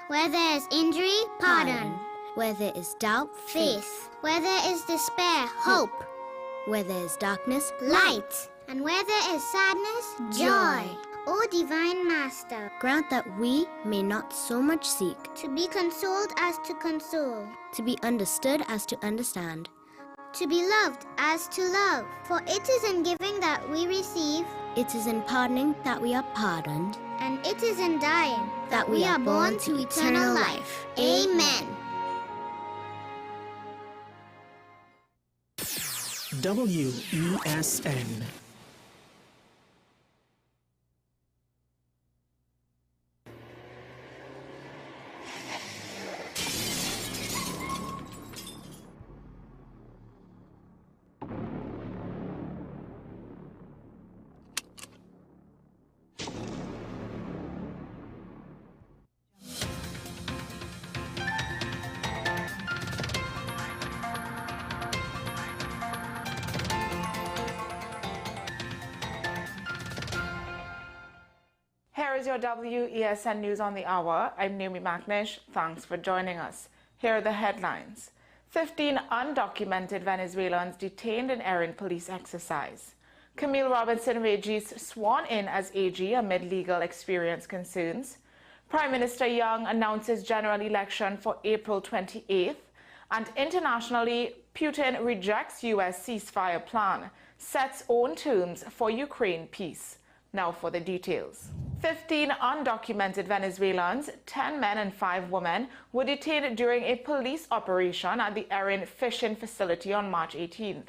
Where there is injury, pardon. Where there is doubt, Faith. Where there is despair, hope. Where there is darkness, Light. And where there is sadness, joy. O Divine Master, grant that we may not so much seek to be consoled as to console, to be understood as to understand, to be loved as to love. For it is in giving that we receive, it is in pardoning that we are pardoned, and it is in dying that we are born to eternal life. Amen. WESN. Here is your WESN News on the Hour. I'm Naomi McNish. Thanks for joining us. Here are the headlines. 15 undocumented Venezuelans detained in Airlink police exercise. Camille Robinson-Regis sworn in as AG amid legal experience concerns. Prime Minister Young announces general election for April 28th. And internationally, Putin rejects U.S. ceasefire plan, sets own terms for Ukraine peace. Now for the details. 15 undocumented Venezuelans, 10 men and 5 women, were detained during a police operation at the Airlink fishing facility on March 18th.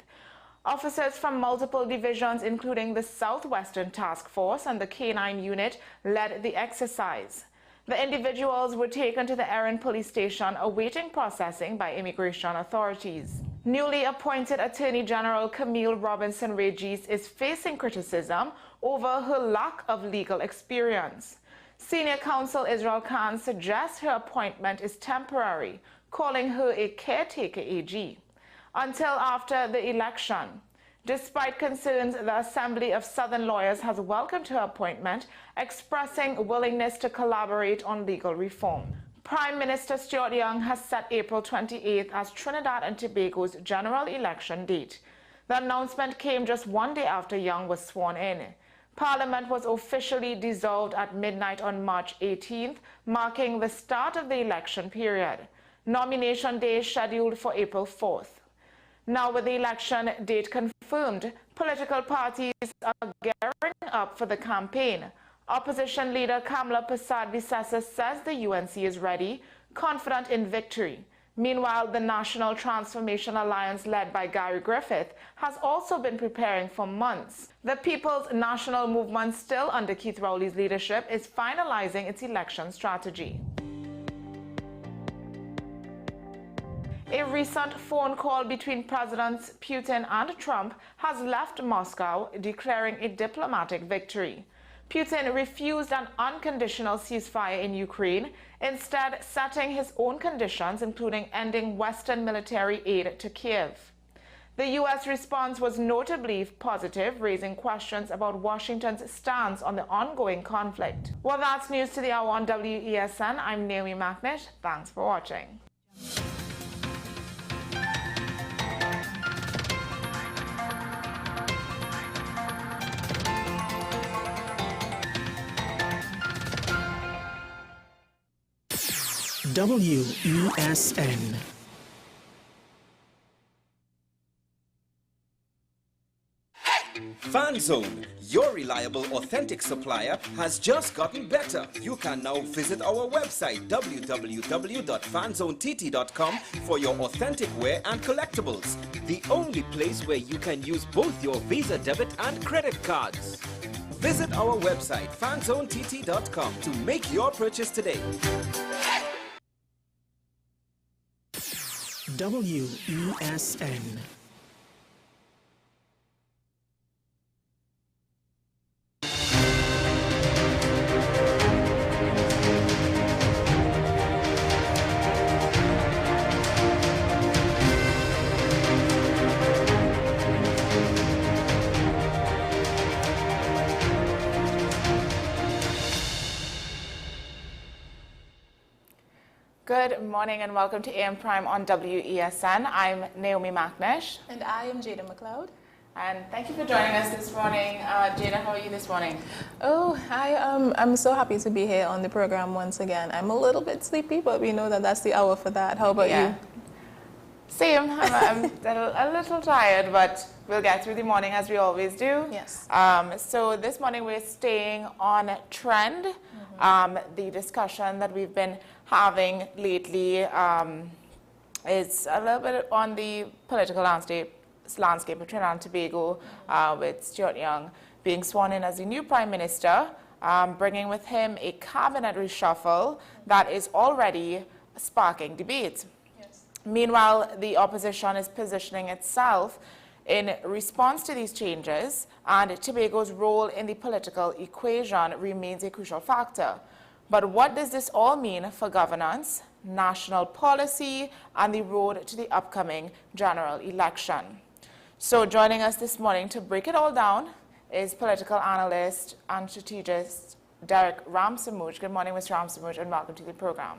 Officers from multiple divisions, including the Southwestern Task Force and the K9 unit, led the exercise. The individuals were taken to the Airlink police station awaiting processing by immigration authorities. Newly appointed Attorney General Camille Robinson-Regis is facing criticism over her lack of legal experience. Senior counsel Israel Khan suggests her appointment is temporary, calling her a caretaker AG, until after the election. Despite concerns, the Assembly of Southern Lawyers has welcomed her appointment, expressing willingness to collaborate on legal reform. Prime Minister Stuart Young has set April 28th as Trinidad and Tobago's general election date. The announcement came just one day after Young was sworn in. Parliament was officially dissolved at midnight on March 18th, marking the start of the election period. Nomination day is scheduled for April 4th. Now, with the election date confirmed, political parties are gearing up for the campaign. Opposition leader Kamala Persad-Bissessar says the UNC is ready, confident in victory. Meanwhile, the National Transformation Alliance, led by Gary Griffith, has also been preparing for months. The People's National Movement, still under Keith Rowley's leadership, is finalizing its election strategy. A recent phone call between Presidents Putin and Trump has left Moscow declaring a diplomatic victory. Putin refused an unconditional ceasefire in Ukraine, instead setting his own conditions, including ending Western military aid to Kiev. The U.S. response was notably positive, raising questions about Washington's stance on the ongoing conflict. Well, that's news to the hour on WESN. I'm Naomi McNish. Thanks for watching. WESN. FanZone, your reliable, authentic supplier, has just gotten better. You can now visit our website www.fanzonett.com for your authentic wear and collectibles. The only place where you can use both your Visa debit and credit cards. Visit our website fanzonett.com to make your purchase today. WESN. Good morning and welcome to AM Prime on WESN. I'm Naomi McNish. And I am Jada McLeod. And thank you for joining us this morning. Jada, how are you this morning? Oh, I'm so happy to be here on the program once again. I'm a little bit sleepy, but we know that that's the hour for that. How about you? Same. I'm a little tired, but we'll get through the morning as we always do. Yes. So this morning we're staying on trend. The discussion that we've been having lately is a little bit on the political landscape of Trinidad and Tobago, with Stuart Young being sworn in as the new Prime Minister, bringing with him a cabinet reshuffle that is already sparking debate. Yes. Meanwhile, the opposition is positioning itself in response to these changes, and Tobago's role in the political equation remains a crucial factor. But what does this all mean for governance, national policy, and the road to the upcoming general election? So joining us this morning to break it all down is political analyst and strategist Derek Ramsamouche. Good morning, Mr. Ramsamouche, and welcome to the program.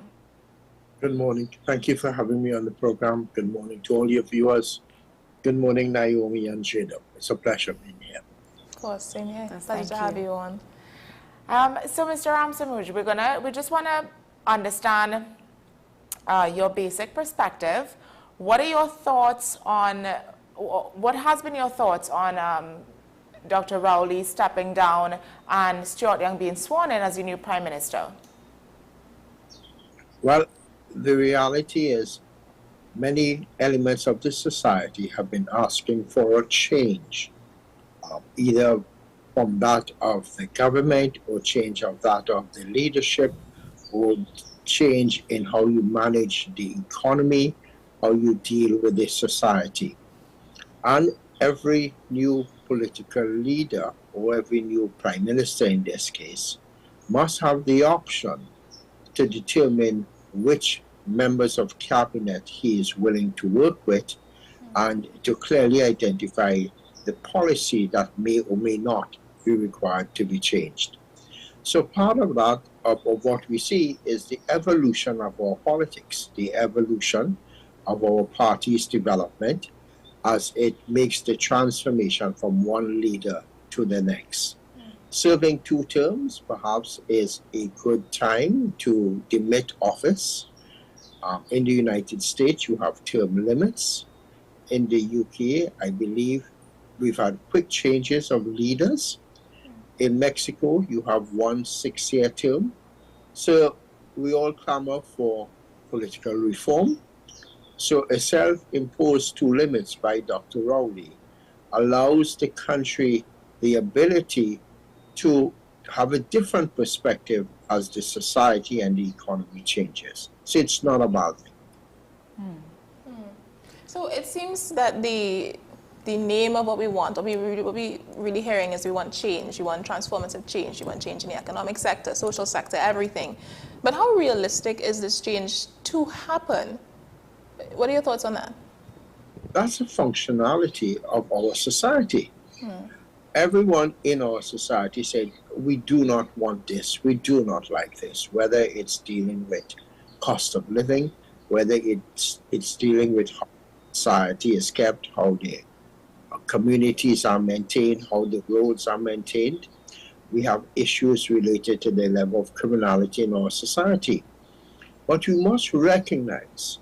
Good morning. Thank you for having me on the program. Good morning to all your viewers. Good morning, Naomi and Jada. It's a pleasure being here. Of course, same here. Yes, Pleasure to have you on. So, Mr. Ramsamouche, we just want to understand your basic perspective. What are your thoughts on? What has been your thoughts on Dr. Rowley stepping down and Stuart Young being sworn in as the new Prime Minister? Well, the reality is many elements of the society have been asking for a change, either from that of the government or change of that of the leadership, or change in how you manage the economy, how you deal with the society. And every new political leader, or every new prime minister in this case, must have the option to determine which members of cabinet he is willing to work with, and to clearly identify the policy that may or may not be required to be changed. So part of that, of what we see, is the evolution of our politics, the evolution of our party's development, as it makes the transformation from one leader to the next. Serving 2 terms perhaps is a good time to demit office. In the United States, you have term limits. In the UK, I believe we've had quick changes of leaders. In Mexico, you have 1 6-year term. So we all clamor for political reform. So a self-imposed 2 limits by Dr. Rowley allows the country the ability to have a different perspective as the society and the economy changes. So it's not a bad thing. So it seems that the name of what we want, what we really hearing is we want change, we want transformative change, we want change in the economic sector, social sector, everything. But how realistic is this change to happen? What are your thoughts on that? That's a functionality of our society. Everyone in our society said, we do not want this, we do not like this, whether it's dealing with cost of living, whether it's dealing with how society is kept, how the communities are maintained, how the roads are maintained. We have issues related to the level of criminality in our society. But we must recognize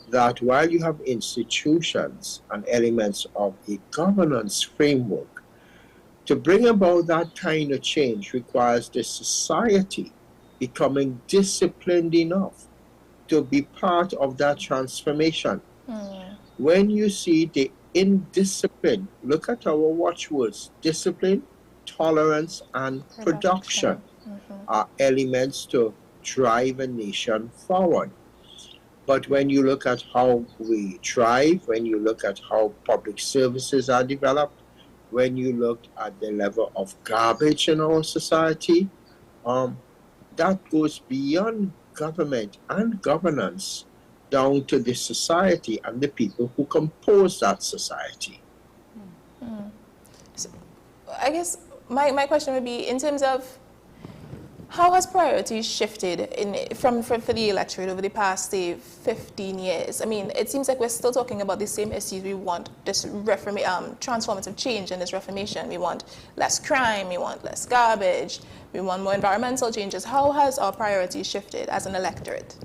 that while you have institutions and elements of a governance framework, to bring about that kind of change requires the society becoming disciplined enough to be part of that transformation. When you see the indiscipline, look at our watchwords: discipline, tolerance, and production are elements to drive a nation forward. But when you look at how we thrive, when you look at how public services are developed, when you look at the level of garbage in our society, that goes beyond government and governance down to the society and the people who compose that society. So I guess my question would be, in terms of How has priorities shifted for the electorate over the past, say, 15 years? I mean, it seems like we're still talking about the same issues. We want this transformative change and this reformation. We want less crime, we want less garbage, we want more environmental changes. How has our priorities shifted as an electorate?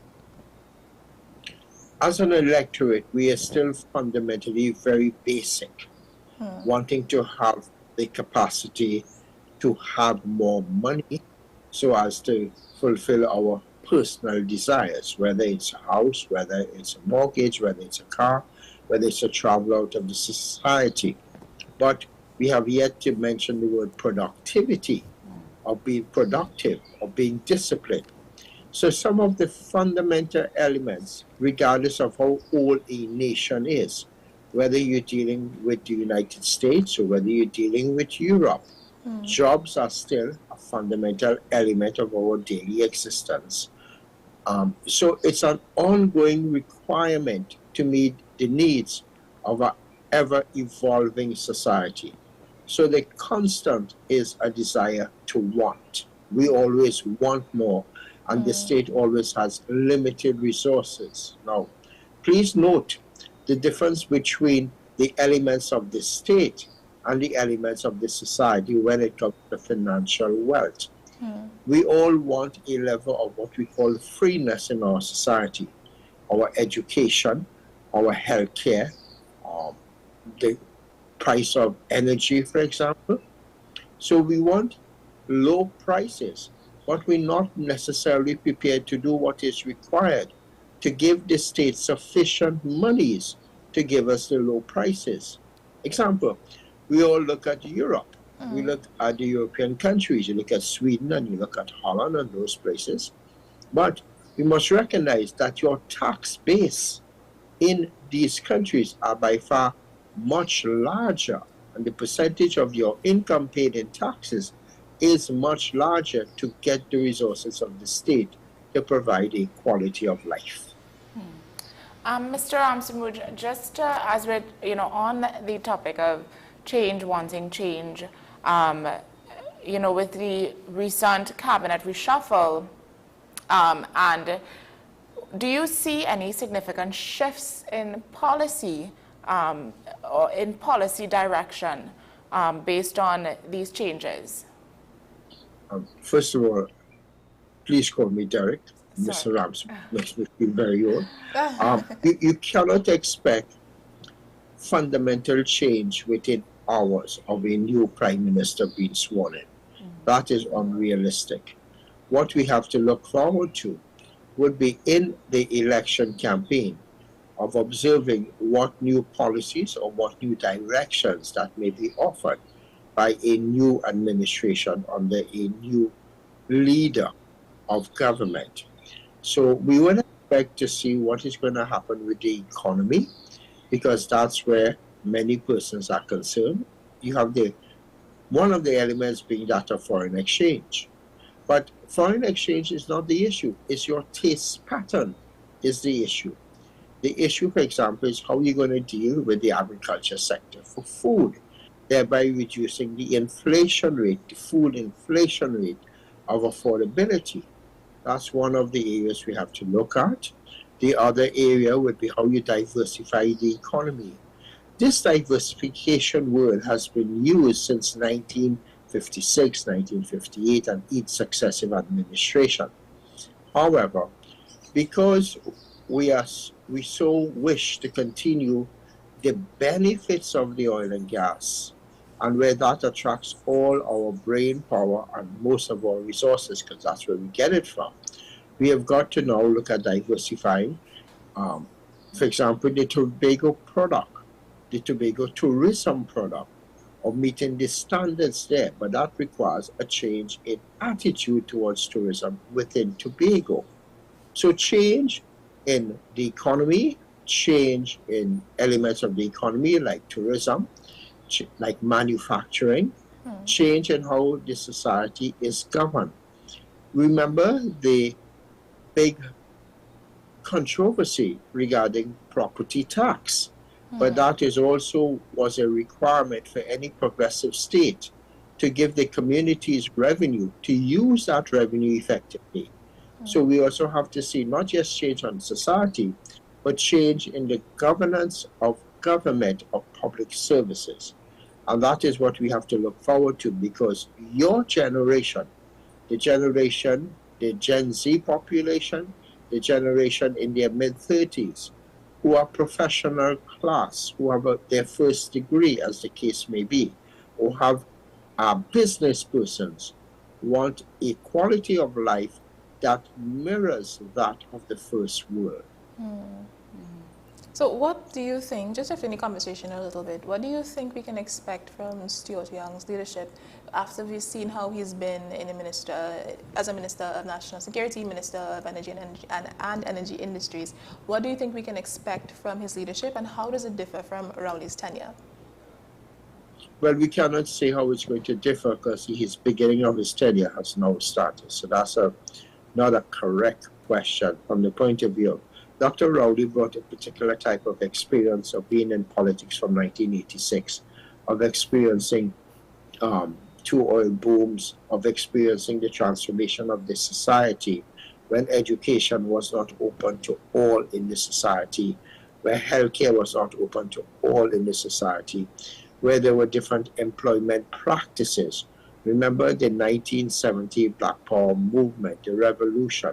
As an electorate, we are still fundamentally very basic, wanting to have the capacity to have more money so as to fulfill our personal desires, whether it's a house, whether it's a mortgage, whether it's a car, whether it's a travel out of the society. But we have yet to mention the word productivity, or being productive, or being disciplined. So some of the fundamental elements, regardless of how old a nation is, whether you're dealing with the United States or whether you're dealing with Europe, jobs are still a fundamental element of our daily existence. So it's an ongoing requirement to meet the needs of an ever-evolving society. So the constant is a desire to want. We always want more, and the state always has limited resources. Now, please note the difference between the elements of the state and the elements of the society when it comes to financial wealth. We all want a level of what we call freeness in our society. Our education, our healthcare, the price of energy, for example. So we want low prices, but we're not necessarily prepared to do what is required to give the state sufficient monies to give us the low prices. Example, we all look at Europe. We look at the European countries. You look at Sweden and you look at Holland and those places. But we must recognize that your tax base in these countries are by far much larger, and the percentage of your income paid in taxes is much larger to get the resources of the state to provide a quality of life. Mr. Ramsamud, just as we're on the topic of change, wanting change, with the recent cabinet reshuffle, and do you see any significant shifts in policy or in policy direction based on these changes? First of all, please call me Derek. Mr. Rams makes me feel very old. You cannot expect fundamental change within hours of a new prime minister being sworn in. That is unrealistic. What we have to look forward to would be in the election campaign of observing what new policies or what new directions that may be offered by a new administration under a new leader of government. So we would expect to see what is going to happen with the economy, because that's where many persons are concerned. You have one of the elements being that of foreign exchange. But foreign exchange is not the issue. It's your taste pattern is the issue. The issue, for example, is how you're going to deal with the agriculture sector for food, thereby reducing the inflation rate, the food inflation rate of affordability. That's one of the areas we have to look at. The other area would be how you diversify the economy. This diversification word has been used since 1956, 1958, and each successive administration. However, because we so wish to continue the benefits of the oil and gas, and where that attracts all our brain power and most of our resources, because that's where we get it from, we have got to now look at diversifying, for example, the Tobago product, the Tobago tourism product, of meeting the standards there. But that requires a change in attitude towards tourism within Tobago. So change in the economy, change in elements of the economy like tourism, like manufacturing, change in how the society is governed. Remember the big controversy regarding property tax, but that is also was a requirement for any progressive state to give the communities revenue, to use that revenue effectively. So we also have to see not just change on society, but change in the governance of government of public services. And that is what we have to look forward to, because your generation, the Gen Z population, the generation in their mid-30s, who are professional class, who have their first degree, as the case may be, or have business persons, want a quality of life that mirrors that of the first world. So what do you think, just to finish the conversation a little bit, what do you think we can expect from Stuart Young's leadership after we've seen how he's been as a Minister of National Security, Minister of Energy and Energy Industries? What do you think we can expect from his leadership, and how does it differ from Rowley's tenure? Well, we cannot say how it's going to differ, because his beginning of his tenure has now started. So that's not a correct question from the point of view. Dr. Rowley brought a particular type of experience of being in politics from 1986, of experiencing two oil booms, of experiencing the transformation of the society when education was not open to all in the society, where healthcare was not open to all in the society, where there were different employment practices. Remember the 1970 Black Power movement, the revolution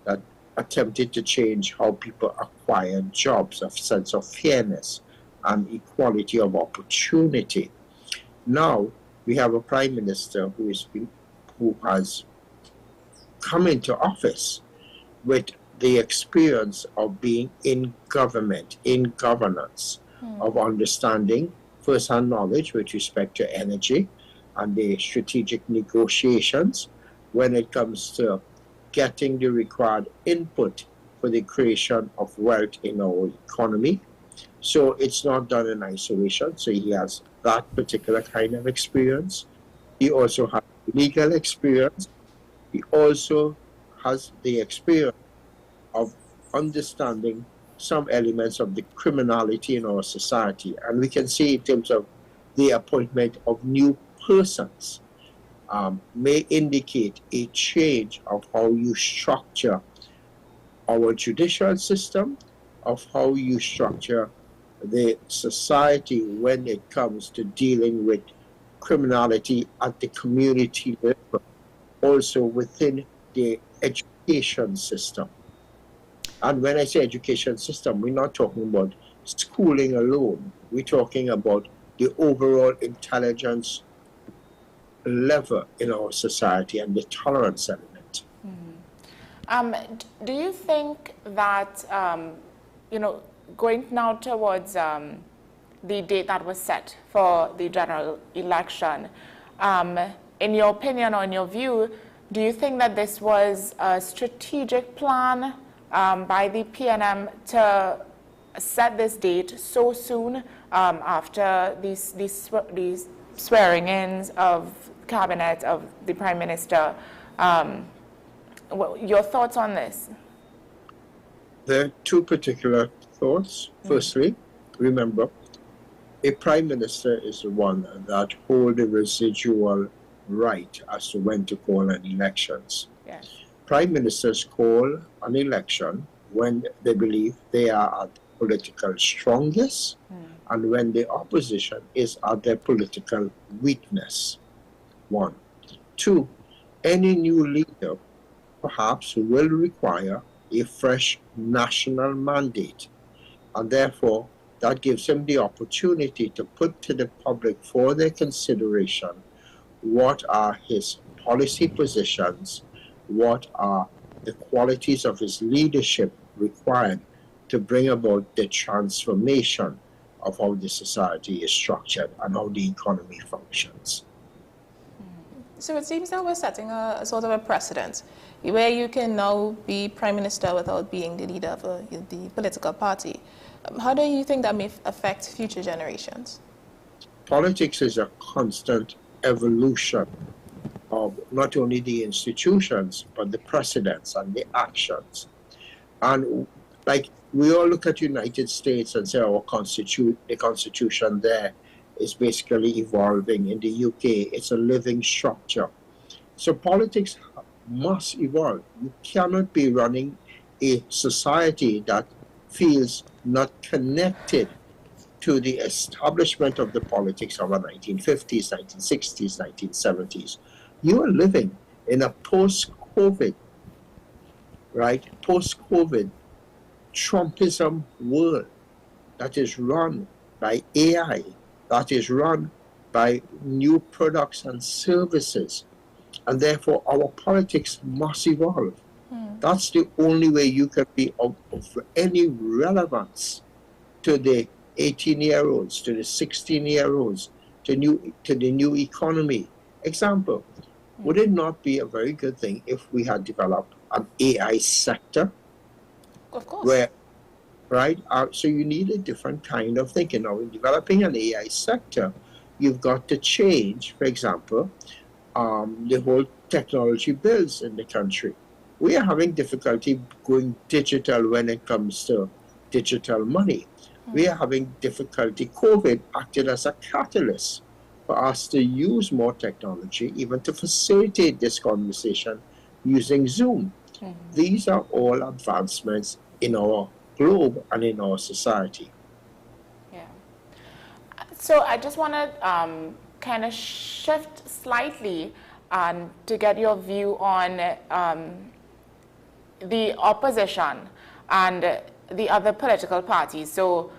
that attempted to change how people acquired jobs, a sense of fairness and equality of opportunity. Now we have a prime minister who has come into office with the experience of being in government, in governance, of understanding first-hand knowledge with respect to energy and the strategic negotiations when it comes to getting the required input for the creation of wealth in our economy. So it's not done in isolation. So he has that particular kind of experience. He also has legal experience. He also has the experience of understanding some elements of the criminality in our society. And we can see in terms of the appointment of new persons may indicate a change of how you structure our judicial system, of how you structure the society when it comes to dealing with criminality at the community level, also within the education system. And when I say education system, we're not talking about schooling alone. We're talking about the overall intelligence level in our society and the tolerance element. Do you think that, going now towards the date that was set for the general election, in your opinion or in your view, do you think that this was a strategic plan by the PNM to set this date so soon after these swearing-ins of cabinet, of the Prime Minister? Your thoughts on this? There are two particular thoughts. Firstly, remember, a Prime Minister is the one that holds the residual right as to when to call an elections. Yes. Prime Ministers call an election when they believe they are at political strongest and when the opposition is at their political weakness. One. Two, any new leader perhaps will require a fresh national mandate, and therefore that gives him the opportunity to put to the public for their consideration what are his policy positions, what are the qualities of his leadership required to bring about the transformation of how the society is structured and how the economy functions. So it seems that we're setting a sort of a precedent where you can now be Prime Minister without being the leader of the political party. How do you think that may affect future generations? Politics is a constant evolution of not only the institutions, but the precedents and the actions. And like we all look at the United States and say the Constitution there is basically evolving. In the UK, it's a living structure. So politics must evolve. You cannot be running a society that feels not connected to the establishment of the politics of the 1950s, 1960s, 1970s. You are living in a post-COVID, right? Post-COVID Trumpism world that is run by AI, that is run by new products and services. And therefore, our politics must evolve. That's the only way you can be of any relevance to the 18-year-olds, to the 16-year-olds, to the new economy. Example, would it not be a very good thing if we had developed an AI sector? Of course. Where, right? So you need a different kind of thinking. Now, in developing an AI sector, you've got to change, for example, the whole technology bills in the country. We are having difficulty going digital when it comes to digital money. We are having difficulty. COVID acted as a catalyst for us to use more technology, even to facilitate this conversation using Zoom. These are all advancements in our globe and in our society. Yeah. So I just want to kind of shift slightly to get your view on the opposition and the other political parties. So,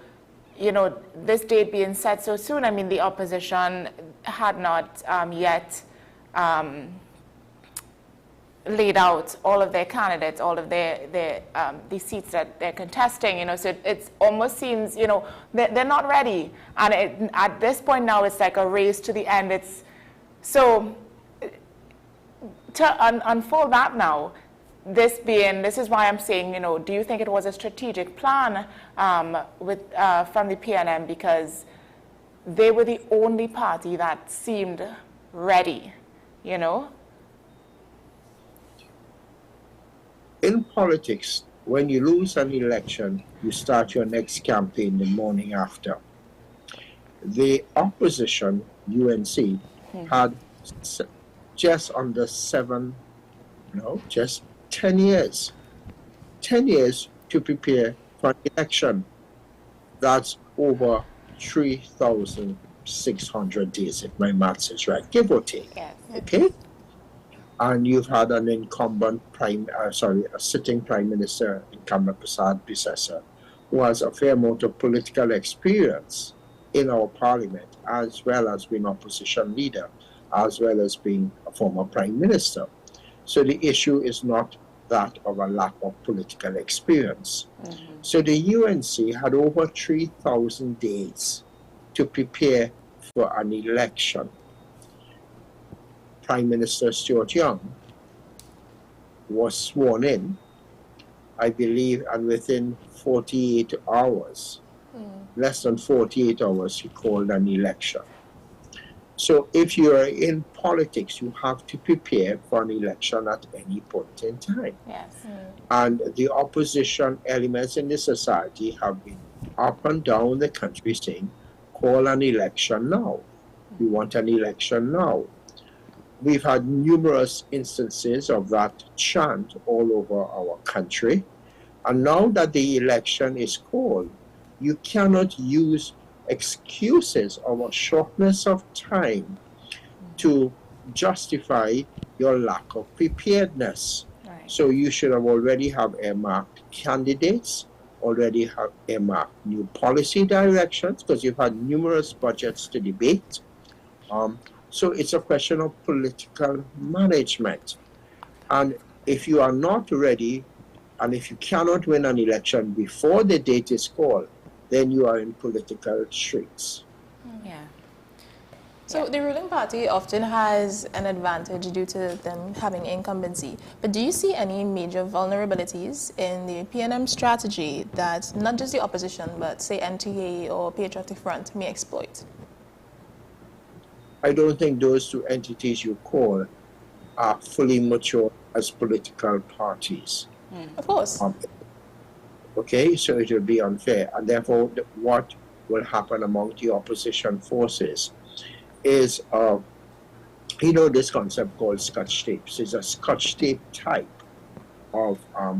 you know, this date being set so soon, I mean, the opposition had not yet laid out all of their candidates, all of the seats that they're contesting, you know, so it almost seems, you know, they're not ready. And at this point now, it's like a race to the end. So to unfold that now, this is why I'm saying, you know, do you think it was a strategic plan from the PNM, because they were the only party that seemed ready, you know? In politics, when you lose an election, you start your next campaign the morning after. The opposition, UNC, had just under 10 years. 10 years to prepare for an election. That's over 3,600 days, if my maths is right, give or take. Yes. Okay? And you've had an incumbent a sitting Prime Minister, incumbent Prasad Bisesa, who has a fair amount of political experience in our parliament, as well as being opposition leader, as well as being a former Prime Minister. So the issue is not that of a lack of political experience. So the UNC had over 3,000 days to prepare for an election. Prime Minister Stuart Young was sworn in, I believe, and within 48 hours, less than 48 hours, he called an election. So if you are in politics, you have to prepare for an election at any point in time. Yes. And the opposition elements in the society have been up and down the country saying, call an election now. We want an election now. We've had numerous instances of that chant all over our country. And now that the election is called, you cannot use excuses of a shortness of time to justify your lack of preparedness. Right. So you should have already have earmarked candidates, already have earmarked new policy directions, because you've had numerous budgets to debate. So it's a question of political management. And if you are not ready, and if you cannot win an election before the date is called, then you are in political straits. Yeah. So the ruling party often has an advantage due to them having incumbency. But do you see any major vulnerabilities in the PNM strategy that not just the opposition, but say NTA or Patriotic Front may exploit? I don't think those two entities you call are fully mature as political parties. Of course. Okay, so it will be unfair. And therefore, what will happen among the opposition forces is, this concept called Scotch tapes. It's a Scotch tape type of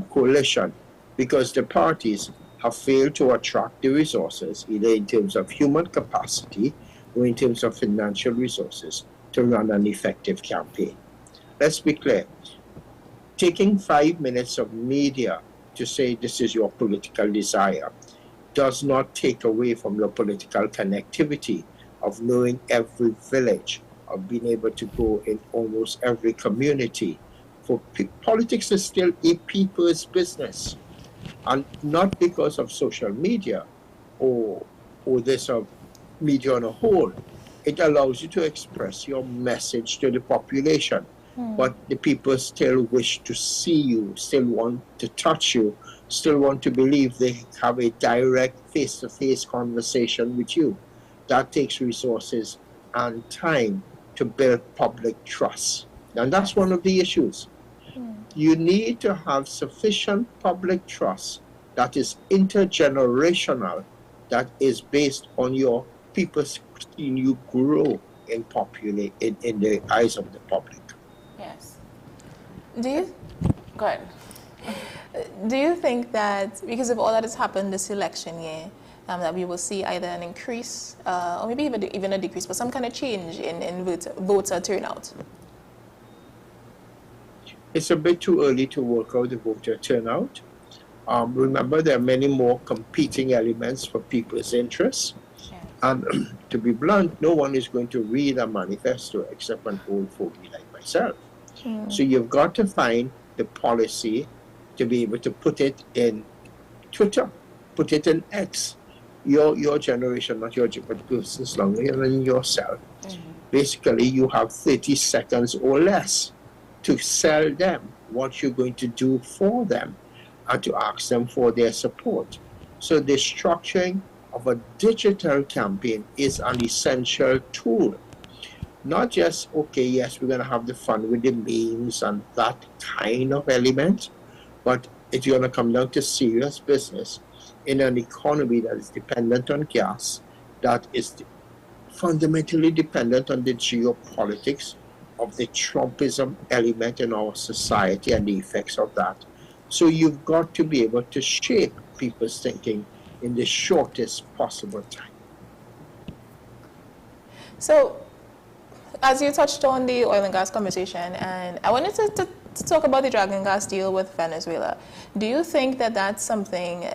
coalition because the parties have failed to attract the resources, either in terms of human capacity or in terms of financial resources, to run an effective campaign. Let's be clear. Taking 5 minutes of media to say this is your political desire does not take away from your political connectivity of knowing every village, of being able to go in almost every community. For politics is still a people's business, and not because of social media or this of media on a whole. It allows you to express your message to the population, but the people still wish to see you, still want to touch you, still want to believe they have a direct face-to-face conversation with you. That takes resources and time to build public trust. And that's one of the issues. You need to have sufficient public trust that is intergenerational, that is based on your people seeing you grow in the eyes of the public. Yes. Go ahead. Do you think that because of all that has happened this election year, that we will see either an increase or maybe even a decrease, but some kind of change in voter turnout? It's a bit too early to work out the voter turnout. Remember, there are many more competing elements for people's interests. Yes. And to be blunt, no one is going to read a manifesto except an old fogey like myself. So you've got to find the policy to be able to put it in Twitter, put it in X. Your generation, not your person's longer than yourself. Basically, you have 30 seconds or less to sell them what you're going to do for them and to ask them for their support. So the structuring of a digital campaign is an essential tool. Not just, okay, yes, we're going to have the fun with the memes and that kind of element, but it's going to come down to serious business in an economy that is dependent on gas, that is fundamentally dependent on the geopolitics of the Trumpism element in our society and the effects of that. So you've got to be able to shape people's thinking in the shortest possible time. So, as you touched on the oil and gas conversation, and I wanted to talk about the dragon gas deal with Venezuela. Do you think that that's something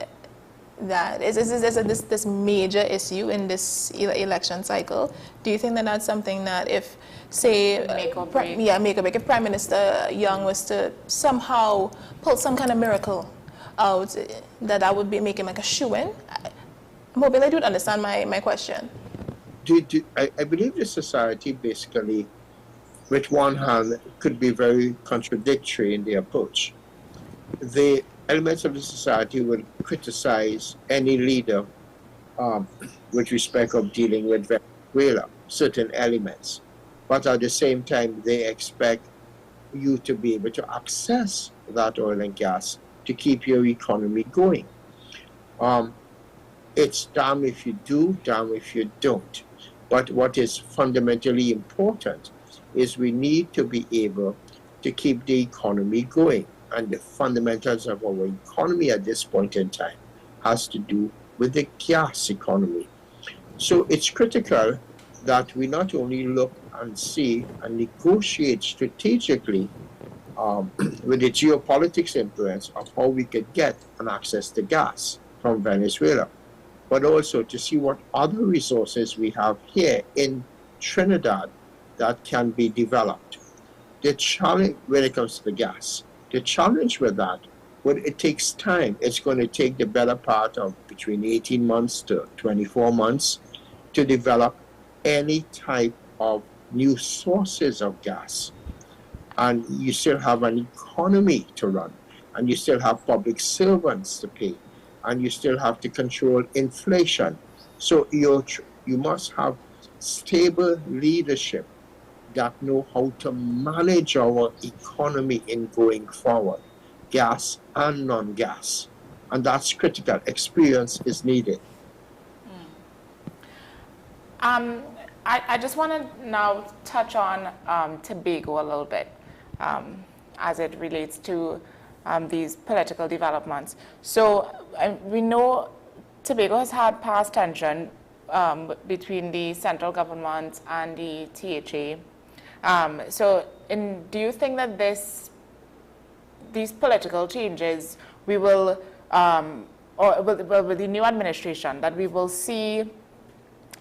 that is this major issue in this election cycle? Do you think that that's something that if, say, Make or break. If Prime Minister Young was to somehow pull some kind of miracle out, that would be make him like a shoo-in? Mobile, I don't understand my question. I believe the society basically, with one hand, could be very contradictory in their approach. The elements of the society will criticize any leader with respect of dealing with Venezuela, certain elements. But at the same time, they expect you to be able to access that oil and gas to keep your economy going. It's damn if you do, damn if you don't. But what is fundamentally important is we need to be able to keep the economy going. And the fundamentals of our economy at this point in time has to do with the gas economy. So it's critical that we not only look and see and negotiate strategically with the geopolitics influence of how we could get and access the gas from Venezuela, but also to see what other resources we have here in Trinidad that can be developed. The challenge when it comes to the gas, the challenge with that, well, it takes time. It's going to take the better part of between 18 months to 24 months to develop any type of new sources of gas. And you still have an economy to run, and you still have public servants to pay, and you still have to control inflation. So you must have stable leadership that know how to manage our economy in going forward, gas and non-gas. And that's critical. Experience is needed. I just want to now touch on Tobago a little bit as it relates to these political developments. So we know Tobago has had past tension between the central government and the THA. Do you think that these political changes we will, or with the new administration, that we will see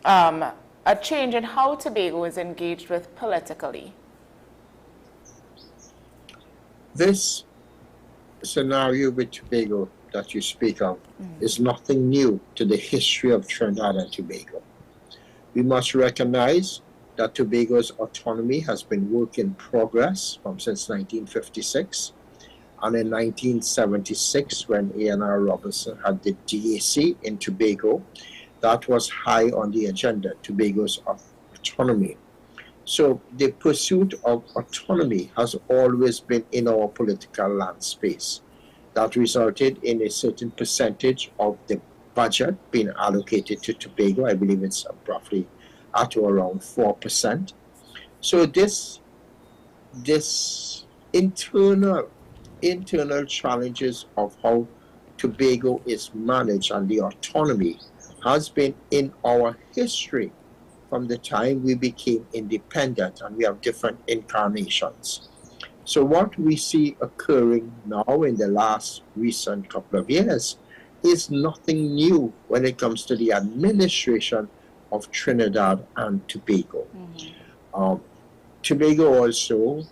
a change in how Tobago is engaged with politically? This scenario with Tobago that you speak of is nothing new to the history of Trinidad and Tobago. We must recognize that Tobago's autonomy has been work in progress since 1956. And in 1976, when A.N.R. Robinson had the DAC in Tobago, that was high on the agenda, Tobago's autonomy. So the pursuit of autonomy has always been in our political land space. That resulted in a certain percentage of the budget being allocated to Tobago. I believe it's roughly at or around 4%. So this internal challenges of how Tobago is managed and the autonomy has been in our history from the time we became independent, and we have different incarnations. So what we see occurring now in the last recent couple of years is nothing new when it comes to the administration of Trinidad and Tobago. Tobago also,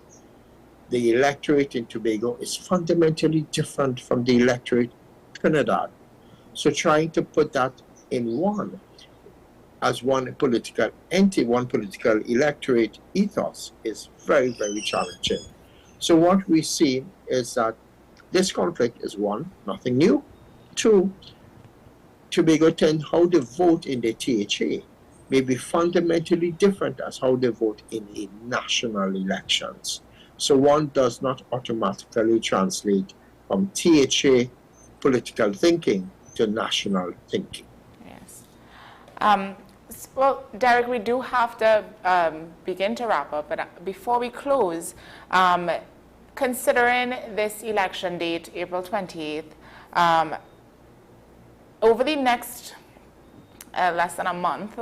the electorate in Tobago is fundamentally different from the electorate in Trinidad. So trying to put that in one political entity, one political electorate ethos is very, very challenging. So what we see is that this conflict is one, nothing new. Two, Tobago how they vote in the THA may be fundamentally different as how they vote in the national elections. So one does not automatically translate from THA political thinking to national thinking. Yes. Well, Derek, we do have to begin to wrap up, but before we close, considering this election date, April 28th, over the next less than a month,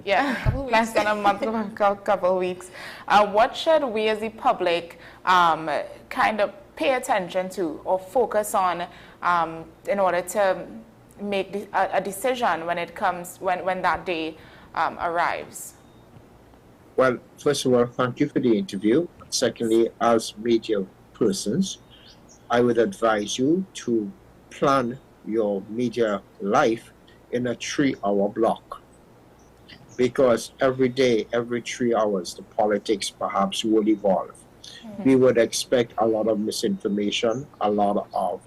less than a month, a couple of weeks, what should we as the public kind of pay attention to or focus on in order to make a decision when it comes, when that day arrives? Well, first of all, thank you for the interview. Secondly, as media persons, I would advise you to plan your media life in a 3-hour block, because every day, every 3 hours, the politics perhaps will evolve. We would expect a lot of misinformation, a lot of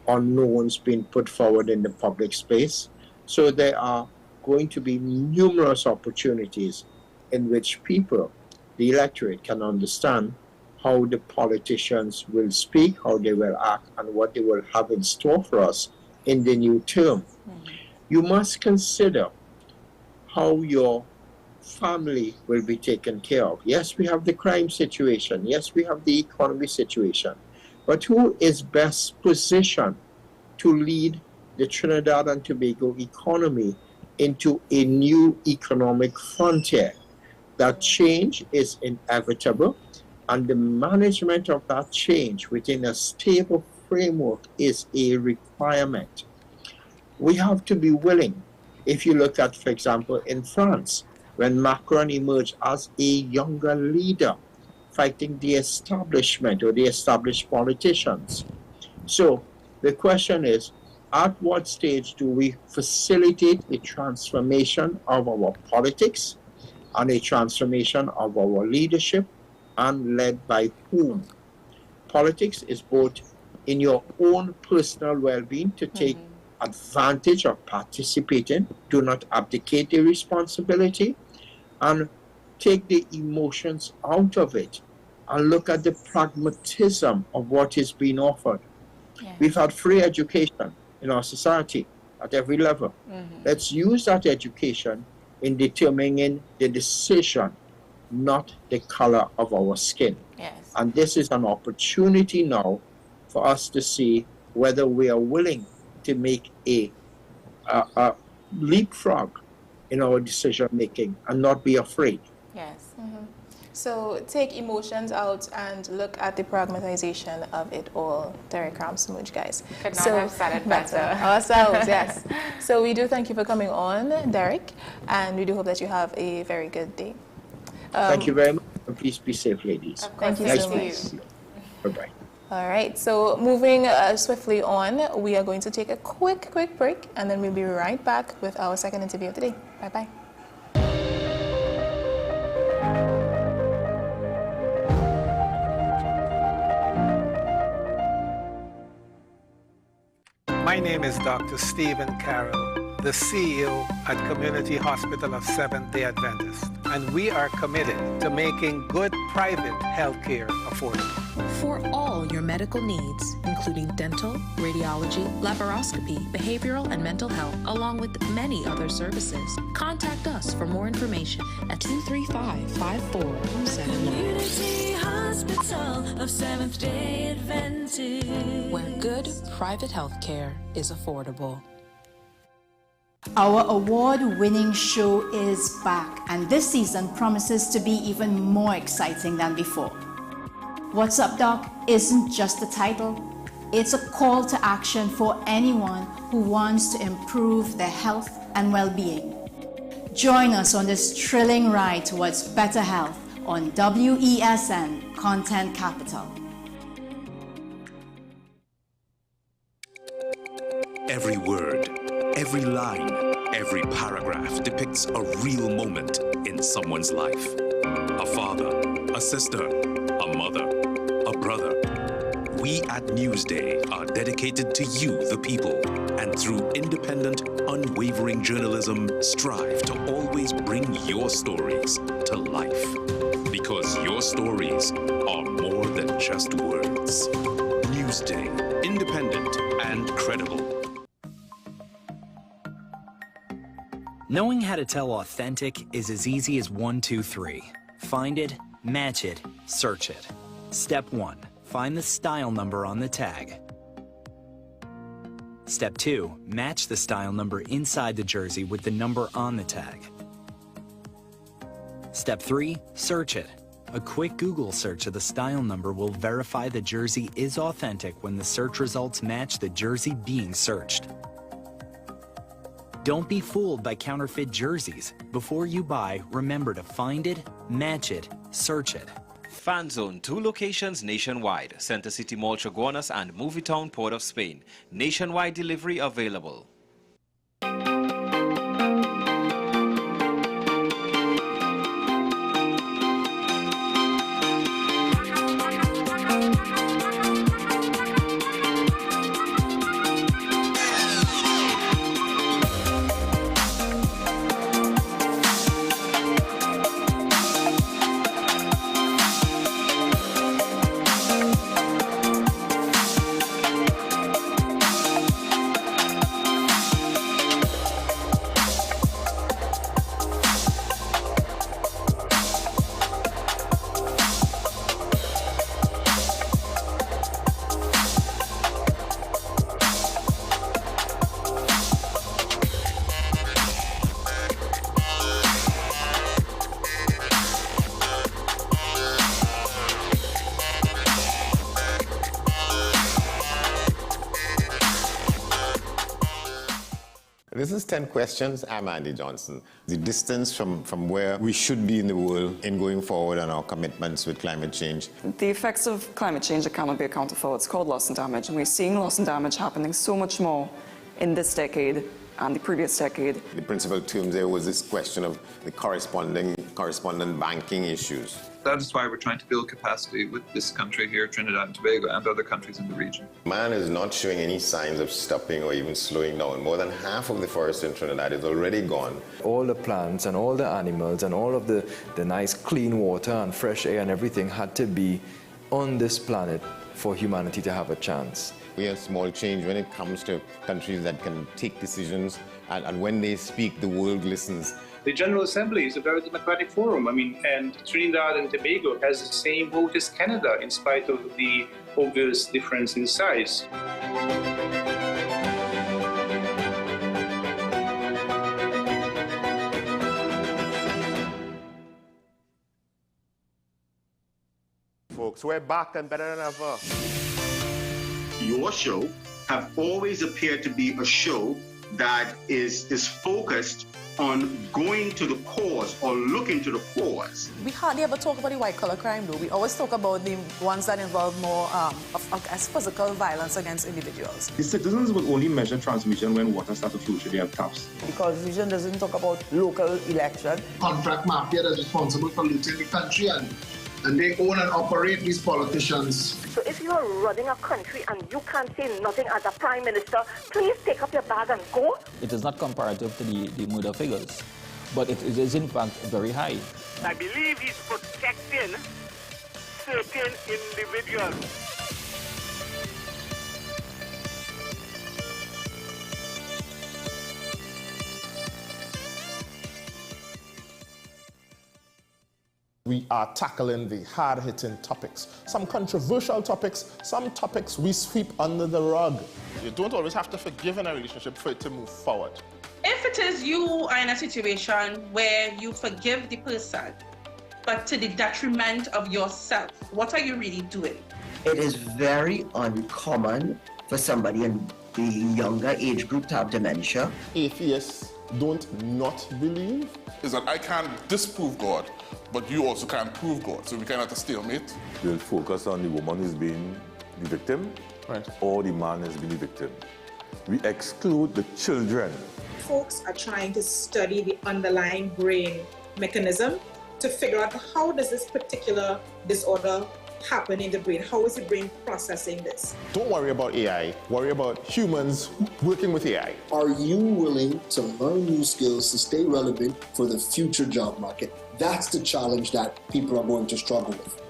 unknowns being put forward in the public space. So there are going to be numerous opportunities in which people, the electorate, can understand how the politicians will speak, how they will act, and what they will have in store for us in the new term. You must consider how your family will be taken care of. Yes, we have the crime situation. Yes, we have the economy situation. But who is best positioned to lead the Trinidad and Tobago economy into a new economic frontier? That change is inevitable, and the management of that change within a stable framework is a requirement. We have to be willing. If you look at, for example, in France, when Macron emerged as a younger leader fighting the establishment or the established politicians. So the question is, at what stage do we facilitate a transformation of our politics and a transformation of our leadership, and led by whom? Politics is both in your own personal well-being to take advantage of participating, do not abdicate the responsibility, and take the emotions out of it and look at the pragmatism of what is being offered. We've had free education in our society at every level. Let's use that education in determining the decision, not the color of our skin. Yes. And this is an opportunity now for us to see whether we are willing to make a leapfrog in our decision making and not be afraid. Yes. So take emotions out and look at the pragmatization of it all. Derek Ramsmooch, guys. Could not have said it better. Ourselves, yes. So we do thank you for coming on, Derek, and we do hope that you have a very good day. Thank you very much, and please be safe, ladies. Thank you Nice so to much. see you. Bye-bye. All right, so moving swiftly on, we are going to take a quick break, and then we'll be right back with our second interview of the day. Bye-bye. My name is Dr. Stephen Carroll, the CEO at Community Hospital of Seventh-day Adventist, and we are committed to making good private health care affordable. For all your medical needs, including dental, radiology, laparoscopy, behavioral and mental health, along with many other services, contact us for more information at 235-5479. Community Hospital of Seventh-day Adventist, where good private health care is affordable. Our award-winning show is back, and this season promises to be even more exciting than before. What's Up, Doc isn't just a title. It's a call to action for anyone who wants to improve their health and well-being. Join us on this thrilling ride towards better health on WESN Content Capital. Every word, every line, every paragraph depicts a real moment in someone's life. A father, a sister, a mother, a brother. We at Newsday are dedicated to you, the people, and through independent, unwavering journalism, strive to always bring your stories to life. Because your stories are more than just words. Newsday, independent and credible. Knowing how to tell authentic is as easy as 1, 2, 3. Find it, match it, search it. Step 1. Find the style number on the tag. Step 2. Match the style number inside the jersey with the number on the tag. Step 3. Search it. A quick Google search of the style number will verify the jersey is authentic when the search results match the jersey being searched. Don't be fooled by counterfeit jerseys. Before you buy, remember to find it, match it, search it. Fan Zone, 2 locations nationwide. Center City Mall, Chaguanas and Movietown, Port of Spain. Nationwide delivery available. This is 10 questions. I'm Andy Johnson. The distance from where we should be in the world in going forward on our commitments with climate change. The effects of climate change that cannot be accounted for, it's called loss and damage, and we're seeing loss and damage happening so much more in this decade and the previous decade. The principal term there was this question of the correspondent banking issues. That is why we're trying to build capacity with this country here, Trinidad and Tobago, and other countries in the region. Man is not showing any signs of stopping or even slowing down. More than half of the forest in Trinidad is already gone. All the plants and all the animals and all of the nice clean water and fresh air and everything had to be on this planet for humanity to have a chance. We are small change when it comes to countries that can take decisions, and when they speak, the world listens. The General Assembly is a very democratic forum. I mean, and Trinidad and Tobago has the same vote as Canada, in spite of the obvious difference in size. Folks, we're back and better than ever. Your show have always appeared to be a show that is focused on going to the cause or looking to the cause. We hardly ever talk about the white-collar crime, though. We always talk about the ones that involve more as physical violence against individuals. The citizens will only measure transmission when water starts to flow through their taps. Because vision doesn't talk about local election. Contract mafia that's responsible for looting the country, and they own and operate these politicians. So if you are running a country and you can't say nothing as a prime minister, please take up your bag and go. It is not comparative to the murder figures, but it is in fact very high. I believe he's protecting certain individuals. We are tackling the hard-hitting topics, some controversial topics, some topics we sweep under the rug. You don't always have to forgive in a relationship for it to move forward. If it is you are in a situation where you forgive the person, but to the detriment of yourself, what are you really doing? It is very uncommon for somebody in the younger age group to have dementia. Atheists don't not believe. Is that I can't disprove God, but you also can't prove God, so we cannot have a stalemate. We'll focus on the woman who's been the victim, right, or the man has been the victim. We exclude the children. Folks are trying to study the underlying brain mechanism to figure out how does this particular disorder happen in the brain? How is the brain processing this? Don't worry about AI, worry about humans working with AI. Are you willing to learn new skills to stay relevant for the future job market? That's the challenge that people are going to struggle with.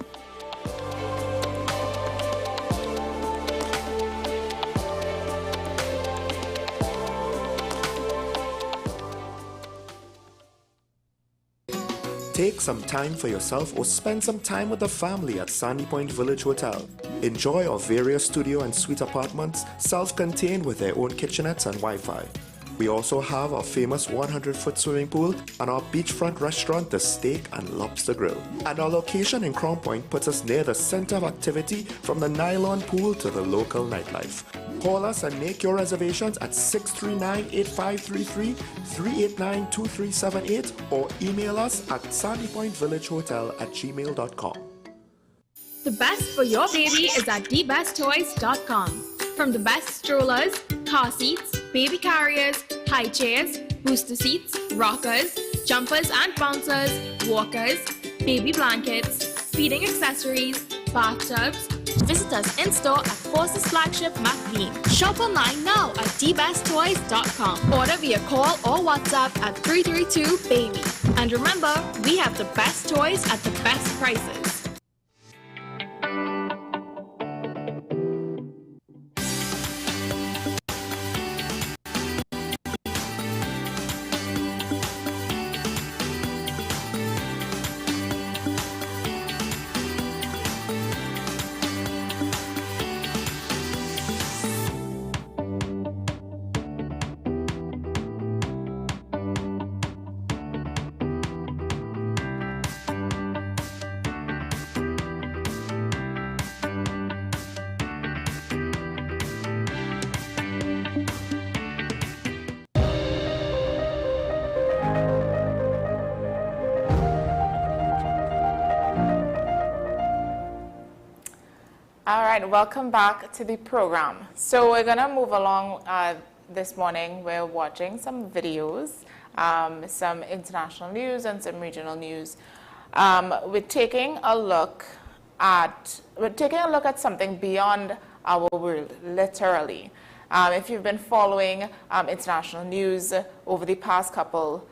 Take some time for yourself or spend some time with the family at Sandy Point Village Hotel. Enjoy our various studio and suite apartments, self-contained with their own kitchenettes and Wi-Fi. We also have our famous 100-foot swimming pool and our beachfront restaurant, The Steak and Lobster Grill. And our location in Crown Point puts us near the center of activity from the nylon pool to the local nightlife. Call us and make your reservations at 639-8533, 389-2378, or email us at sandypointvillagehotel@gmail.com. The best for your baby is at thebesttoys.com. From the best strollers, car seats, baby carriers, high chairs, booster seats, rockers, jumpers and bouncers, walkers, baby blankets, feeding accessories, bathtubs. Visit us in-store at Forces Flagship McLean. Shop online now at thebesttoys.com. Order via call or WhatsApp at 332-BABY. And remember, we have the best toys at the best prices. All right, welcome back to the program. So we're gonna move along this morning. We're watching some videos, some international news and some regional news. We're taking a look at something beyond our world, literally. If you've been following international news over the past couple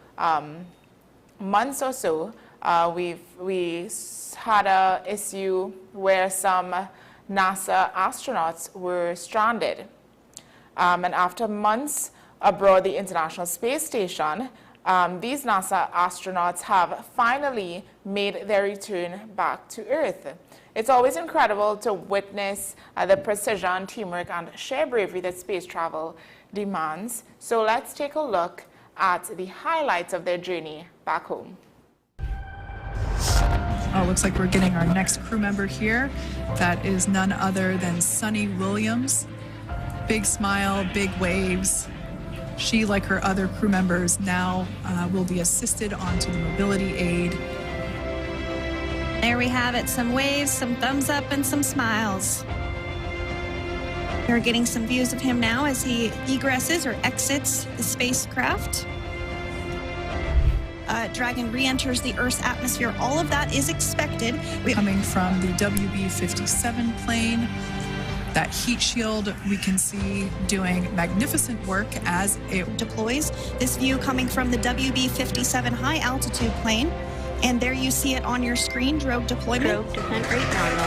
months or so, we had an issue where some NASA astronauts were stranded. And after months aboard the International Space Station, these NASA astronauts have finally made their return back to Earth. It's always incredible to witness the precision, teamwork, and sheer bravery that space travel demands. So let's take a look at the highlights of their journey back home. Oh, looks like we're getting our next crew member here. That is none other than Sunny Williams. Big smile, big waves. She, like her other crew members, now will be assisted onto the mobility aid. There we have it, some waves, some thumbs up, and some smiles. We're getting some views of him now as he egresses or exits the spacecraft. Dragon re-enters the Earth's atmosphere. All of that is expected. Coming from the WB-57 plane, that heat shield we can see doing magnificent work as it deploys. This view coming from the WB-57 high altitude plane. And there you see it on your screen, drogue deployment. Drogue descent rate nominal.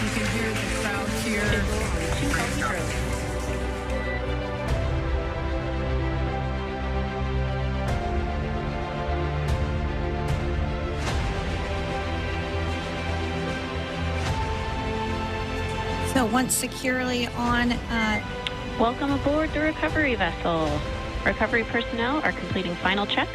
You can hear the crowd here. So once securely on... Welcome aboard the recovery vessel. Recovery personnel are completing final checks.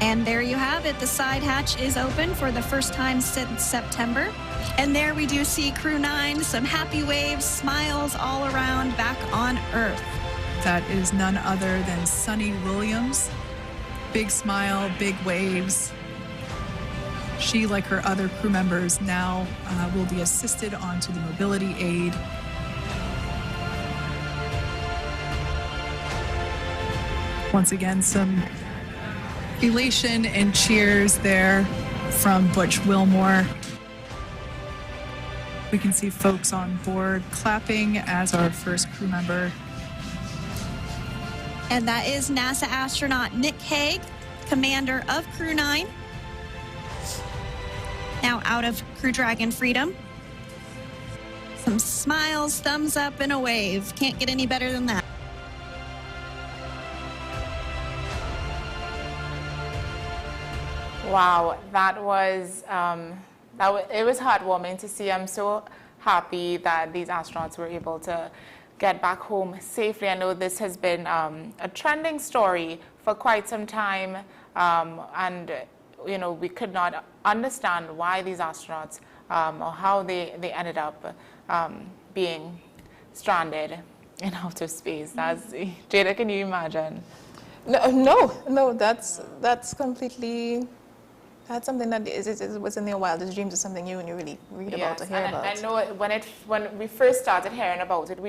And there you have it. The side hatch is open for the first time since September. And there we do see Crew 9, some happy waves, smiles all around back on Earth. That is none other than Sunny Williams. Big smile, big waves. She, like her other crew members, now will be assisted onto the mobility aid. Once again, some elation and cheers there from Butch Wilmore. We can see folks on board clapping as our first crew member. And that is NASA astronaut Nick Hague, commander of Crew 9. Now out of Crew Dragon Freedom. Some smiles, thumbs up, and a wave. Can't get any better than that. Wow, that was it was heartwarming to see. I'm so happy that these astronauts were able to get back home safely. I know this has been a trending story for quite some time, and you know, we could not understand why these astronauts or how they ended up being stranded in outer space. That's, Jada, can you imagine? No, that's completely. That's something that was in their wildest dreams. Is something you really read about or hear about. I know when we first started hearing about it,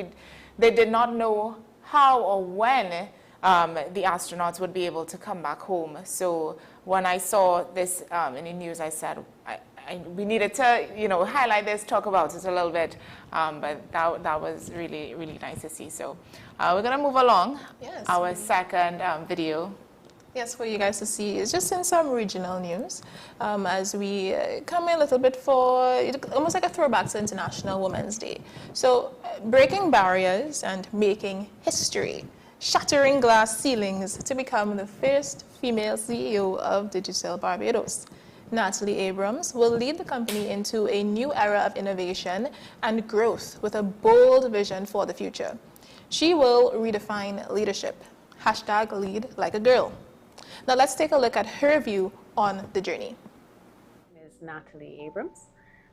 they did not know how or when the astronauts would be able to come back home. So when I saw this in the news, I said we needed to, you know, highlight this, talk about it a little bit. But that was really, really nice to see. So we're gonna move along. Yes. Our second video. Yes, for you guys to see is just in some regional news as we come in a little bit for almost like a throwback to International Women's Day. So breaking barriers and making history, shattering glass ceilings to become the first female CEO of Digicel Barbados. Natalie Abrams will lead the company into a new era of innovation and growth with a bold vision for the future. She will redefine leadership. # lead like a girl. Now let's take a look at her view on the journey. My name is Natalie Abrams.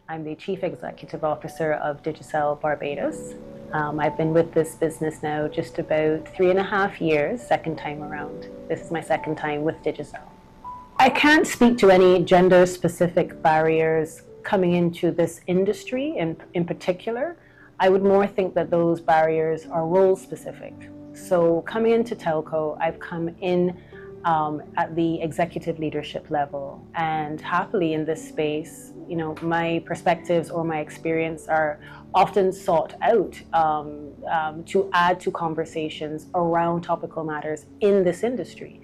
I'm the Chief Executive Officer of Digicel Barbados. I've been with this business now just about 3.5 years, second time around. This is my second time with Digicel. I can't speak to any gender-specific barriers coming into this industry in particular. I would more think that those barriers are role-specific. So coming into telco, I've come in at the executive leadership level, and happily in this space, you know, my perspectives or my experience are often sought out to add to conversations around topical matters in this industry.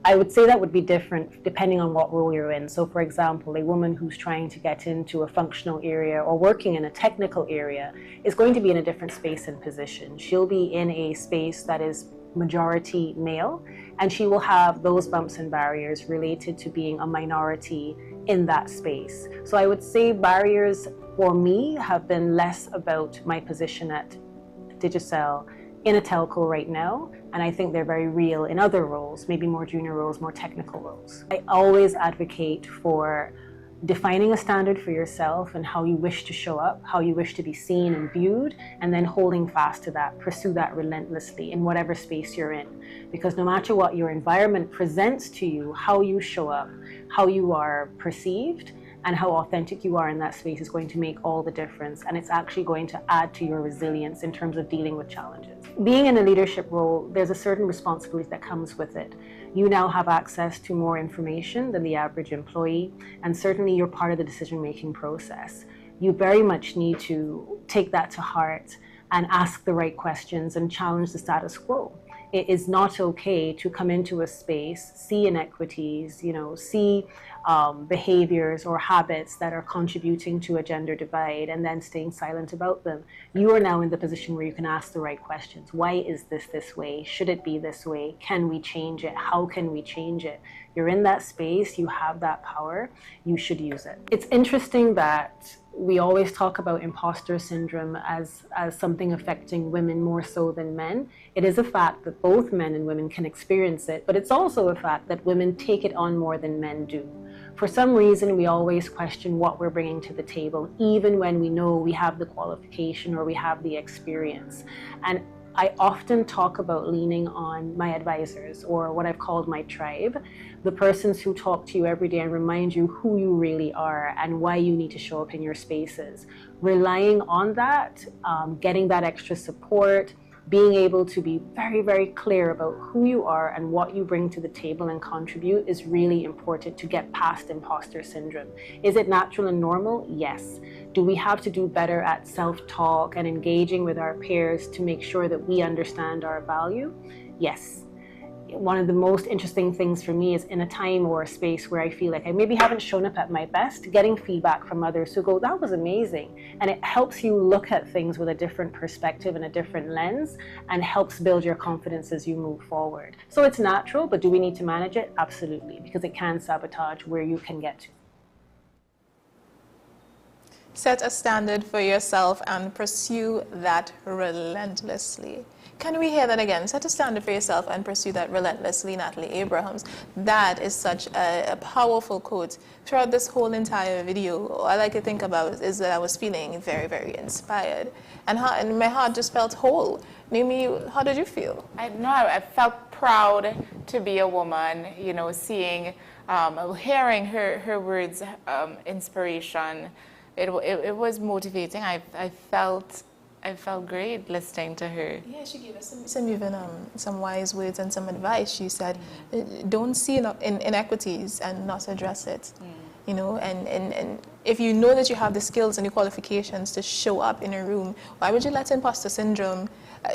I would say that would be different depending on what role you're in. So for example, a woman who's trying to get into a functional area or working in a technical area is going to be in a different space and position. She'll be in a space that is majority male, and she will have those bumps and barriers related to being a minority in that space. So I would say barriers for me have been less about my position at Digicel in a telco right now, and I think they're very real in other roles, maybe more junior roles, more technical roles. I always advocate for defining a standard for yourself and how you wish to show up, how you wish to be seen and viewed, and then holding fast to that, pursue that relentlessly in whatever space you're in. Because no matter what your environment presents to you, how you show up, how you are perceived, and how authentic you are in that space is going to make all the difference, and it's actually going to add to your resilience in terms of dealing with challenges. Being in a leadership role, there's a certain responsibility that comes with it. You now have access to more information than the average employee, and certainly you're part of the decision-making process. You very much need to take that to heart and ask the right questions and challenge the status quo. It is not okay to come into a space, see inequities, see behaviors or habits that are contributing to a gender divide and then staying silent about them. You are now in the position where you can ask the right questions. Why is this way? Should it be this way? Can we change it? How can we change it? You're in that space, you have that power, you should use it. It's interesting that we always talk about imposter syndrome as something affecting women more so than men. It is a fact that both men and women can experience it, but it's also a fact that women take it on more than men do. For some reason, we always question what we're bringing to the table, even when we know we have the qualification or we have the experience. And I often talk about leaning on my advisors, or what I've called my tribe, the persons who talk to you every day and remind you who you really are and why you need to show up in your spaces. Relying on that, getting that extra support, being able to be very, very clear about who you are and what you bring to the table and contribute is really important to get past imposter syndrome. Is it natural and normal? Yes. Do we have to do better at self-talk and engaging with our peers to make sure that we understand our value? Yes. One of the most interesting things for me is in a time or a space where I feel like I maybe haven't shown up at my best, getting feedback from others who go, that was amazing. And it helps you look at things with a different perspective and a different lens, and helps build your confidence as you move forward. So it's natural, but do we need to manage it? Absolutely, because it can sabotage where you can get to. Set a standard for yourself and pursue that relentlessly. Can we hear that again? Set a standard for yourself and pursue that relentlessly, Natalie Abrahams. That is such a powerful quote. Throughout this whole entire video, all I like to think about is that I was feeling very, very inspired. And my heart just felt whole. Naomi, how did you feel? I felt proud to be a woman, seeing, hearing her words, inspiration. It was motivating. I felt great listening to her. Yeah, she gave us some wise words and some advice. She said, don't see inequities and not address it. And if you know that you have the skills and the qualifications to show up in a room, why would you let imposter syndrome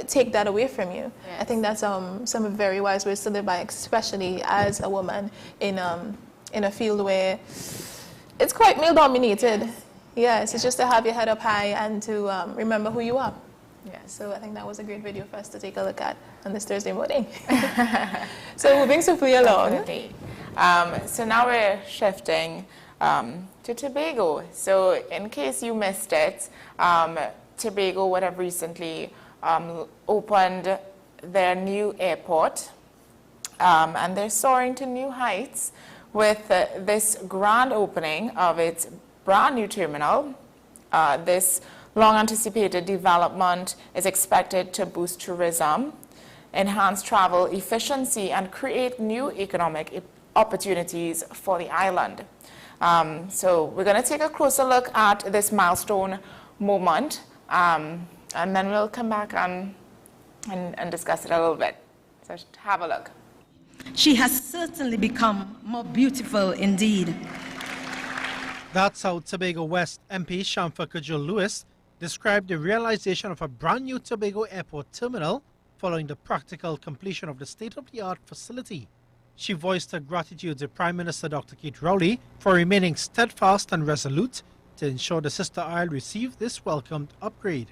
take that away from you? Yes. I think that's some very wise words to live by, especially as a woman in a field where it's quite male dominated. Yes. Yes, it's just to have your head up high and to remember who you are. Yeah, so I think that was a great video for us to take a look at on this Thursday morning. So moving swiftly along. So now we're shifting to Tobago. So in case you missed it, Tobago would have recently opened their new airport, and they're soaring to new heights with this grand opening of its brand new terminal. This long-anticipated development is expected to boost tourism, enhance travel efficiency, and create new economic opportunities for the island. So we're going to take a closer look at this milestone moment, and then we'll come back and discuss it a little bit. So have a look. She has certainly become more beautiful indeed. That's how Tobago West MP Shamfa Kajul-Lewis described the realization of a brand new Tobago Airport terminal following the practical completion of the state-of-the-art facility. She voiced her gratitude to Prime Minister Dr. Keith Rowley for remaining steadfast and resolute to ensure the Sister Isle received this welcomed upgrade.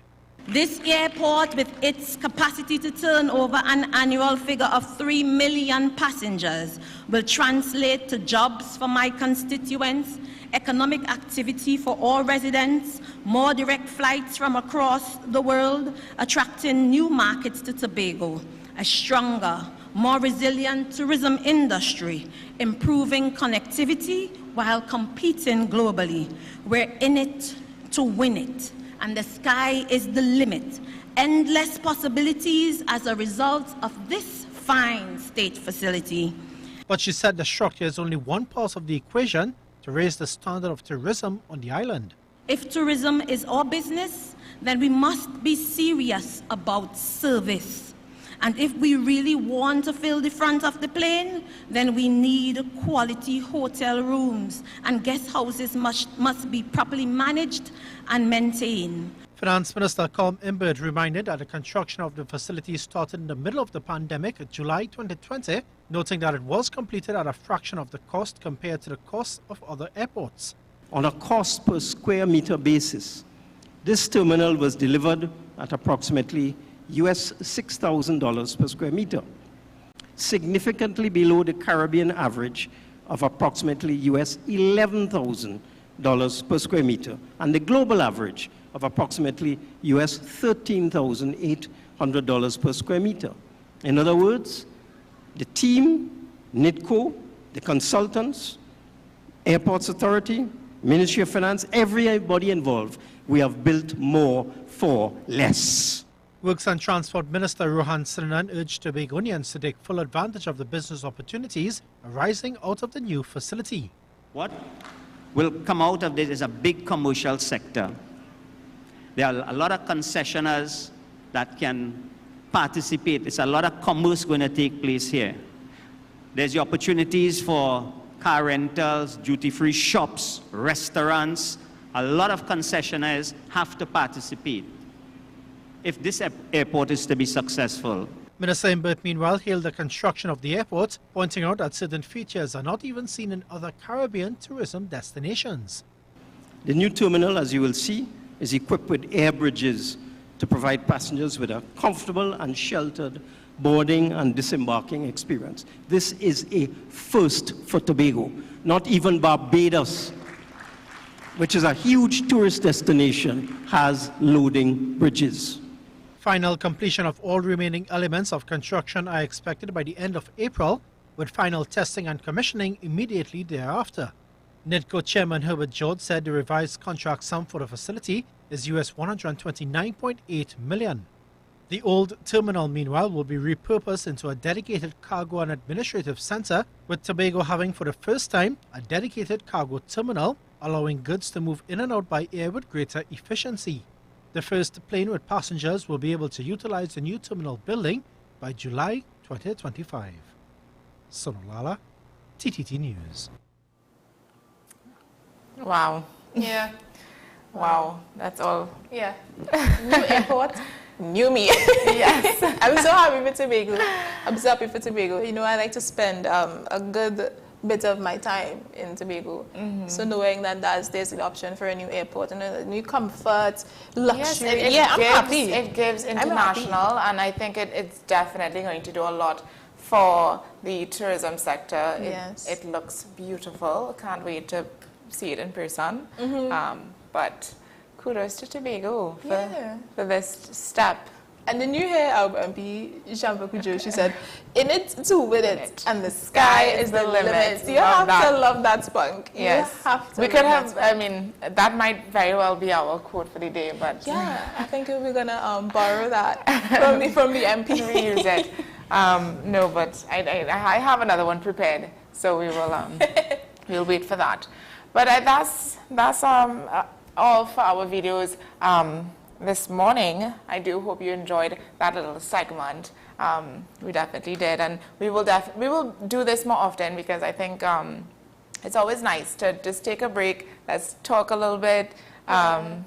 This airport, with its capacity to turn over an annual figure of 3 million passengers, will translate to jobs for my constituents, economic activity for all residents, more direct flights from across the world, attracting new markets to Tobago, a stronger, more resilient tourism industry, improving connectivity while competing globally. We're in it to win it, and the sky is the limit. Endless possibilities as a result of this fine state facility. But she said the structure is only one part of the equation to raise the standard of tourism on the island. If tourism is our business, then we must be serious about service. And if we really want to fill the front of the plane, then we need quality hotel rooms, and guest houses must be properly managed and maintained. Finance Minister Colm Imbert reminded that the construction of the facility started in the middle of the pandemic in July 2020, noting that it was completed at a fraction of the cost compared to the cost of other airports. On a cost per square meter basis, this terminal was delivered at approximately US $6,000 per square meter, significantly below the Caribbean average of approximately US $11,000 per square meter, and the global average of approximately US $13,800 per square meter. In other words, the team, NITCO, the consultants, Airports Authority, Ministry of Finance, everybody involved, we have built more for less. Works and Transport Minister Rohan Srinan urged Tobagonians to take full advantage of the business opportunities arising out of the new facility. What will come out of this is a big commercial sector. There are a lot of concessionaires that can participate. There's a lot of commerce going to take place here. There's the opportunities for car rentals, duty-free shops, restaurants. A lot of concessionaires have to participate if this airport is to be successful. Minister Imbert, meanwhile, hailed the construction of the airport, pointing out that certain features are not even seen in other Caribbean tourism destinations. The new terminal, as you will see, is equipped with air bridges to provide passengers with a comfortable and sheltered boarding and disembarking experience. This is a first for Tobago. Not even Barbados, which is a huge tourist destination, has loading bridges. Final completion of all remaining elements of construction are expected by the end of April, with final testing and commissioning immediately thereafter. NITCO Chairman Herbert George said the revised contract sum for the facility is US $129.8 million. The old terminal, meanwhile, will be repurposed into a dedicated cargo and administrative center, with Tobago having for the first time a dedicated cargo terminal, allowing goods to move in and out by air with greater efficiency. The first plane with passengers will be able to utilize the new terminal building by July 2025. Sonolala, TTT News. Wow. Yeah. Wow. That's all. Yeah. New airport. New me. Yes. I'm so happy for Tobago. I'm so happy for Tobago. You know, I like to spend a good bit of my time in Tobago. Mm-hmm. So knowing that there's the option for a new airport and a new comfort, luxury. Yes, I'm happy. It gives international, and I think it's definitely going to do a lot for the tourism sector. Yes. It looks beautiful. Can't wait to see it in person. Mm-hmm. But kudos to Tobago for this step. And the new hair album, Jean-Paul Kujo, she said, in it to win it, and the sky is the limit. You have to love that spunk. Yes. You have to. We could have, I mean, that might very well be our quote for the day, but. Yeah, I think we're going to borrow that from the MP. Reuse it. No, but I have another one prepared, so we will, we'll wait for that. But that's all for our videos. This morning. I do hope you enjoyed that little segment. We definitely did, and we will do this more often, because I think it's always nice to just take a break. Let's talk a little bit.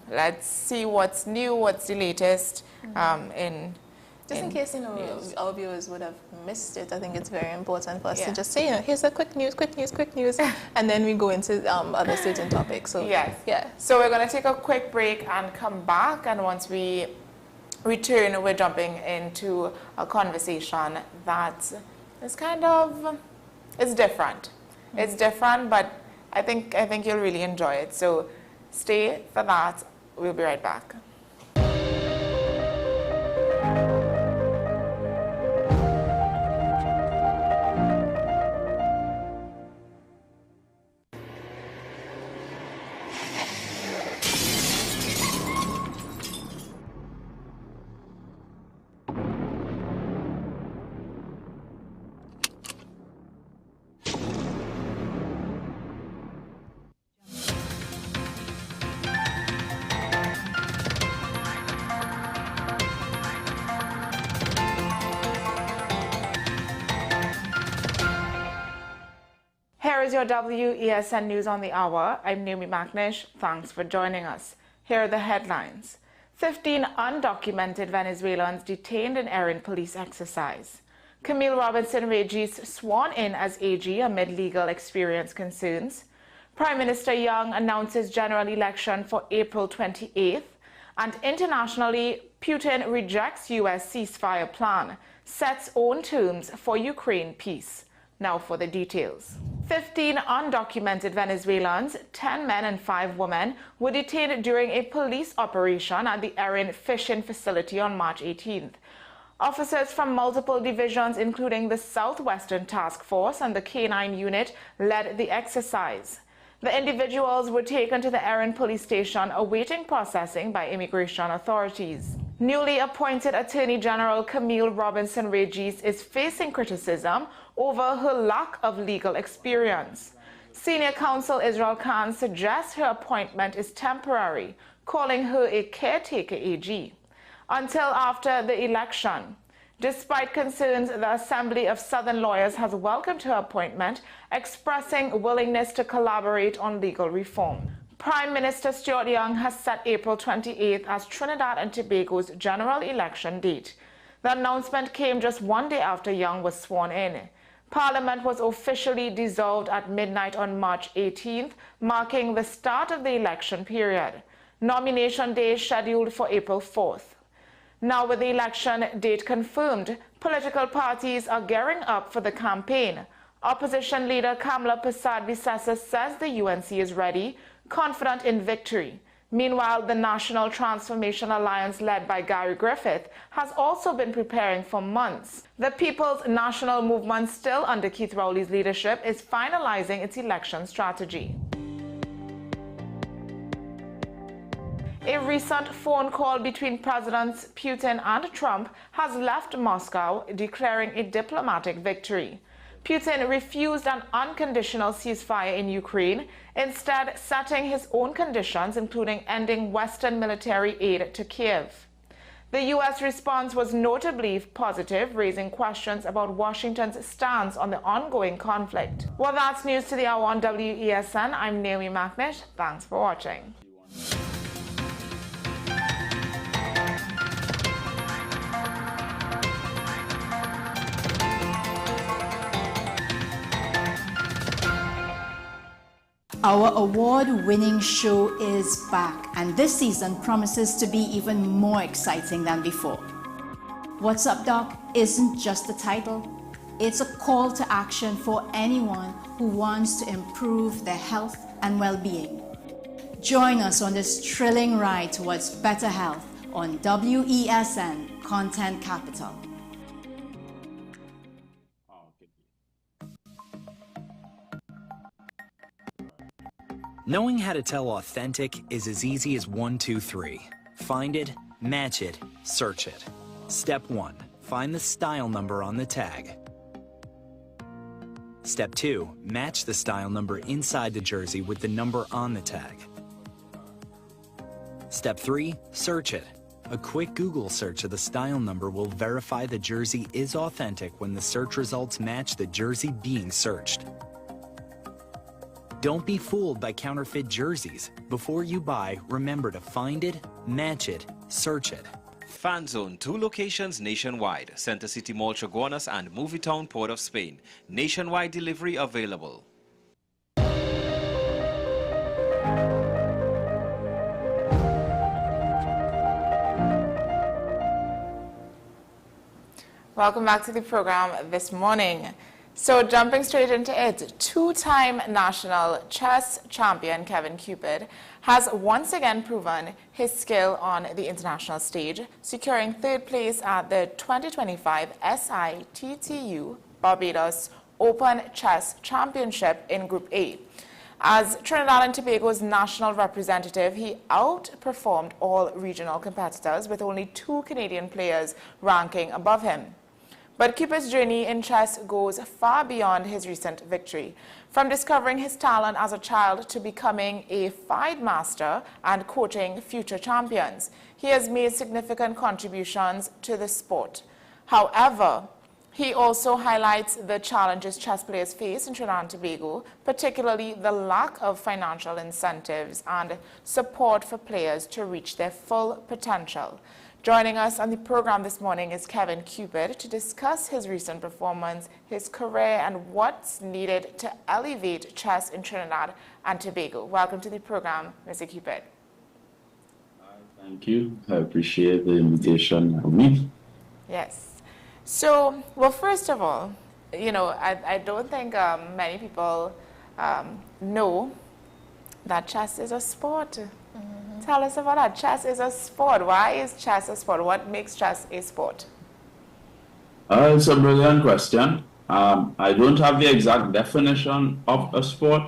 Let's see what's new, what's the latest in Just in case, our viewers would have missed it, I think it's very important for us to just say, here's a quick news, and then we go into other certain topics. So yes. So we're going to take a quick break and come back, and once we return, we're jumping into a conversation that is kind of, it's different. It's different, but I think you'll really enjoy it. So stay for that. We'll be right back. Here is your WESN News on the Hour. I'm Naomi McNish. Thanks for joining us. Here are the headlines. 15 undocumented Venezuelans detained in errant police exercise. Camille Robinson-Regis sworn in as AG amid legal experience concerns. Prime Minister Young announces general election for April 28th. And internationally, Putin rejects U.S. ceasefire plan, sets own terms for Ukraine peace. Now for the details. 15 undocumented Venezuelans, 10 men and 5 women, were detained during a police operation at the Erin fishing facility on March 18th. Officers from multiple divisions, including the Southwestern Task Force and the K9 unit, led the exercise. The individuals were taken to the Erin police station awaiting processing by immigration authorities. Newly appointed Attorney General Camille Robinson-Regis is facing criticism over her lack of legal experience. Senior counsel Israel Khan suggests her appointment is temporary, calling her a caretaker AG, until after the election. Despite concerns, the Assembly of Southern Lawyers has welcomed her appointment, expressing willingness to collaborate on legal reform. Prime Minister Stuart Young has set April 28th as Trinidad and Tobago's general election date. The announcement came just one day after Young was sworn in. Parliament was officially dissolved at midnight on March 18th, marking the start of the election period. Nomination day is scheduled for April 4th. Now with the election date confirmed, political parties are gearing up for the campaign. Opposition leader Kamla Persad-Bissessar says the UNC is ready, confident in victory. Meanwhile, the National Transformation Alliance, led by Gary Griffith, has also been preparing for months. The People's National Movement, still under Keith Rowley's leadership, is finalizing its election strategy. A recent phone call between Presidents Putin and Trump has left Moscow declaring a diplomatic victory. Putin refused an unconditional ceasefire in Ukraine, instead setting his own conditions, including ending Western military aid to Kiev. The U.S. response was notably positive, raising questions about Washington's stance on the ongoing conflict. Well, that's news to the hour on WESN. I'm Naomi McNish. Thanks for watching. Our award-winning show is back, and this season promises to be even more exciting than before. What's Up, Doc isn't just a title. It's a call to action for anyone who wants to improve their health and well-being. Join us on this thrilling ride towards better health on WESN Content Capital. Knowing how to tell authentic is as easy as 1, 2, 3. Find it, match it, search it. Step 1. Find the style number on the tag. Step 2. Match the style number inside the jersey with the number on the tag. Step 3. Search it. A quick Google search of the style number will verify the jersey is authentic when the search results match the jersey being searched. Don't be fooled by counterfeit jerseys. Before you buy, remember to find it, match it, search it. Fan Zone, 2 locations nationwide. Center City Mall, Chaguanas and Movie Town, Port of Spain. Nationwide delivery available. Welcome back to the program this morning. So jumping straight into it, 2-time national chess champion Kevin Cupid has once again proven his skill on the international stage, securing 3rd place at the 2025 ICNTT Barbados Open Chess Championship in Group A. As Trinidad and Tobago's national representative, he outperformed all regional competitors, with only 2 Canadian players ranking above him. But Cupid's journey in chess goes far beyond his recent victory. From discovering his talent as a child to becoming a FIDE master and coaching future champions, he has made significant contributions to the sport. However, he also highlights the challenges chess players face in Trinidad and Tobago, particularly the lack of financial incentives and support for players to reach their full potential. Joining us on the program this morning is Kevin Cupid to discuss his recent performance, his career, and what's needed to elevate chess in Trinidad and Tobago. Welcome to the program, Mr. Cupid. Thank you. I appreciate the invitation for me. Yes. So, well, first of all, you know, I don't think many people know that chess is a sport. Tell us about that. Chess is a sport. Why is chess a sport? What makes chess a sport? It's a brilliant question. I don't have the exact definition of a sport,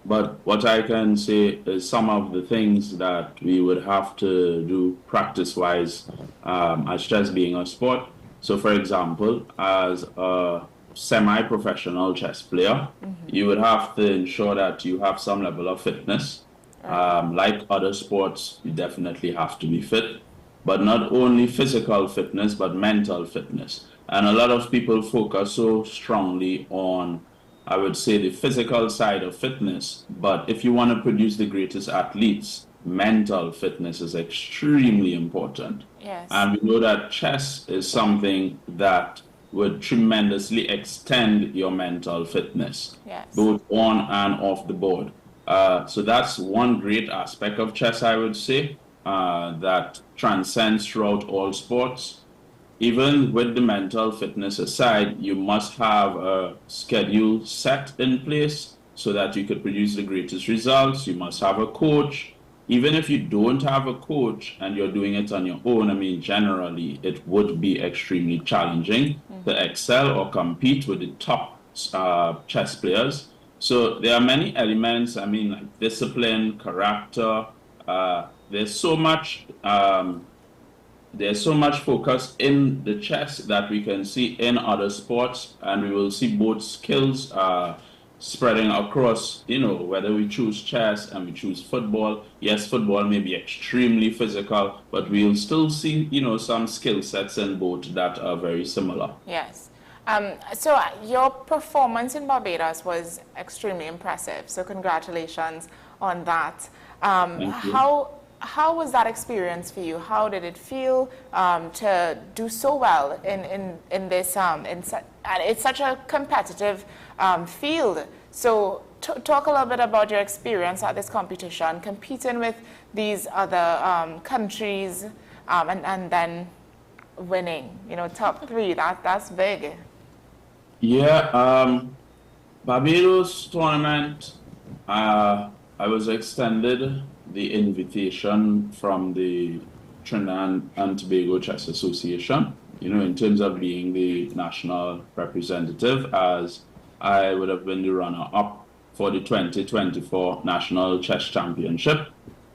but what I can say is some of the things that we would have to do practice-wise as chess being a sport. So, for example, as a semi-professional chess player, you would have to ensure that you have some level of fitness. Like other sports, you definitely have to be fit, but not only physical fitness, but mental fitness. And a lot of people focus so strongly on, I would say, the physical side of fitness. But if you want to produce the greatest athletes, mental fitness is extremely important. Yes. And we know that chess is something that would tremendously extend your mental fitness, yes, both on and off the board. So that's one great aspect of chess, I would say, that transcends throughout all sports. Even with the mental fitness aside, you must have a schedule set in place so that you could produce the greatest results. You must have a coach. Even if you don't have a coach and you're doing it on your own, I mean, generally, it would be extremely challenging to excel or compete with the top chess players. So there are many elements, I mean, like discipline, character. There's so much focus in the chess that we can see in other sports, and we will see both skills spreading across, you know, whether we choose chess and we choose football. Yes, football may be extremely physical, but we'll still see, you know, some skill sets in both that are very similar. Yes. So your performance in Barbados was extremely impressive. So congratulations on that. How was that experience for you? How did it feel to do so well in this and it's such a competitive field? So talk a little bit about your experience at this competition, competing with these other countries, and then winning. You know, top 3. That's big. Yeah, Barbados tournament, I was extended the invitation from the Trinidad and Tobago Chess Association, you know, in terms of being the national representative, as I would have been the runner-up for the 2024 National Chess Championship.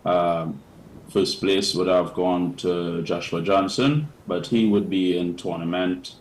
First place would have gone to Joshua Johnson, but he would be in tournament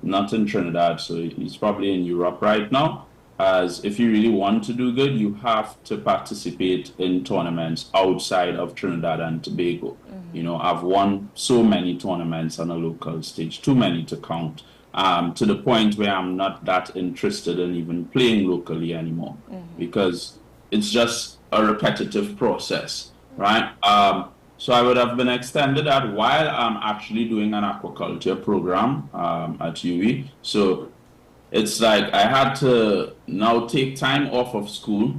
not in Trinidad, so he's probably in Europe right now. As if you really want to do good, you have to participate in tournaments outside of Trinidad and Tobago. You know, I've won so many tournaments on a local stage, too many to count, to the point where I'm not that interested in even playing locally anymore, because it's just a repetitive process, right? So I would have been extended that while I'm actually doing an aquaculture program at UE. So it's like I had to now take time off of school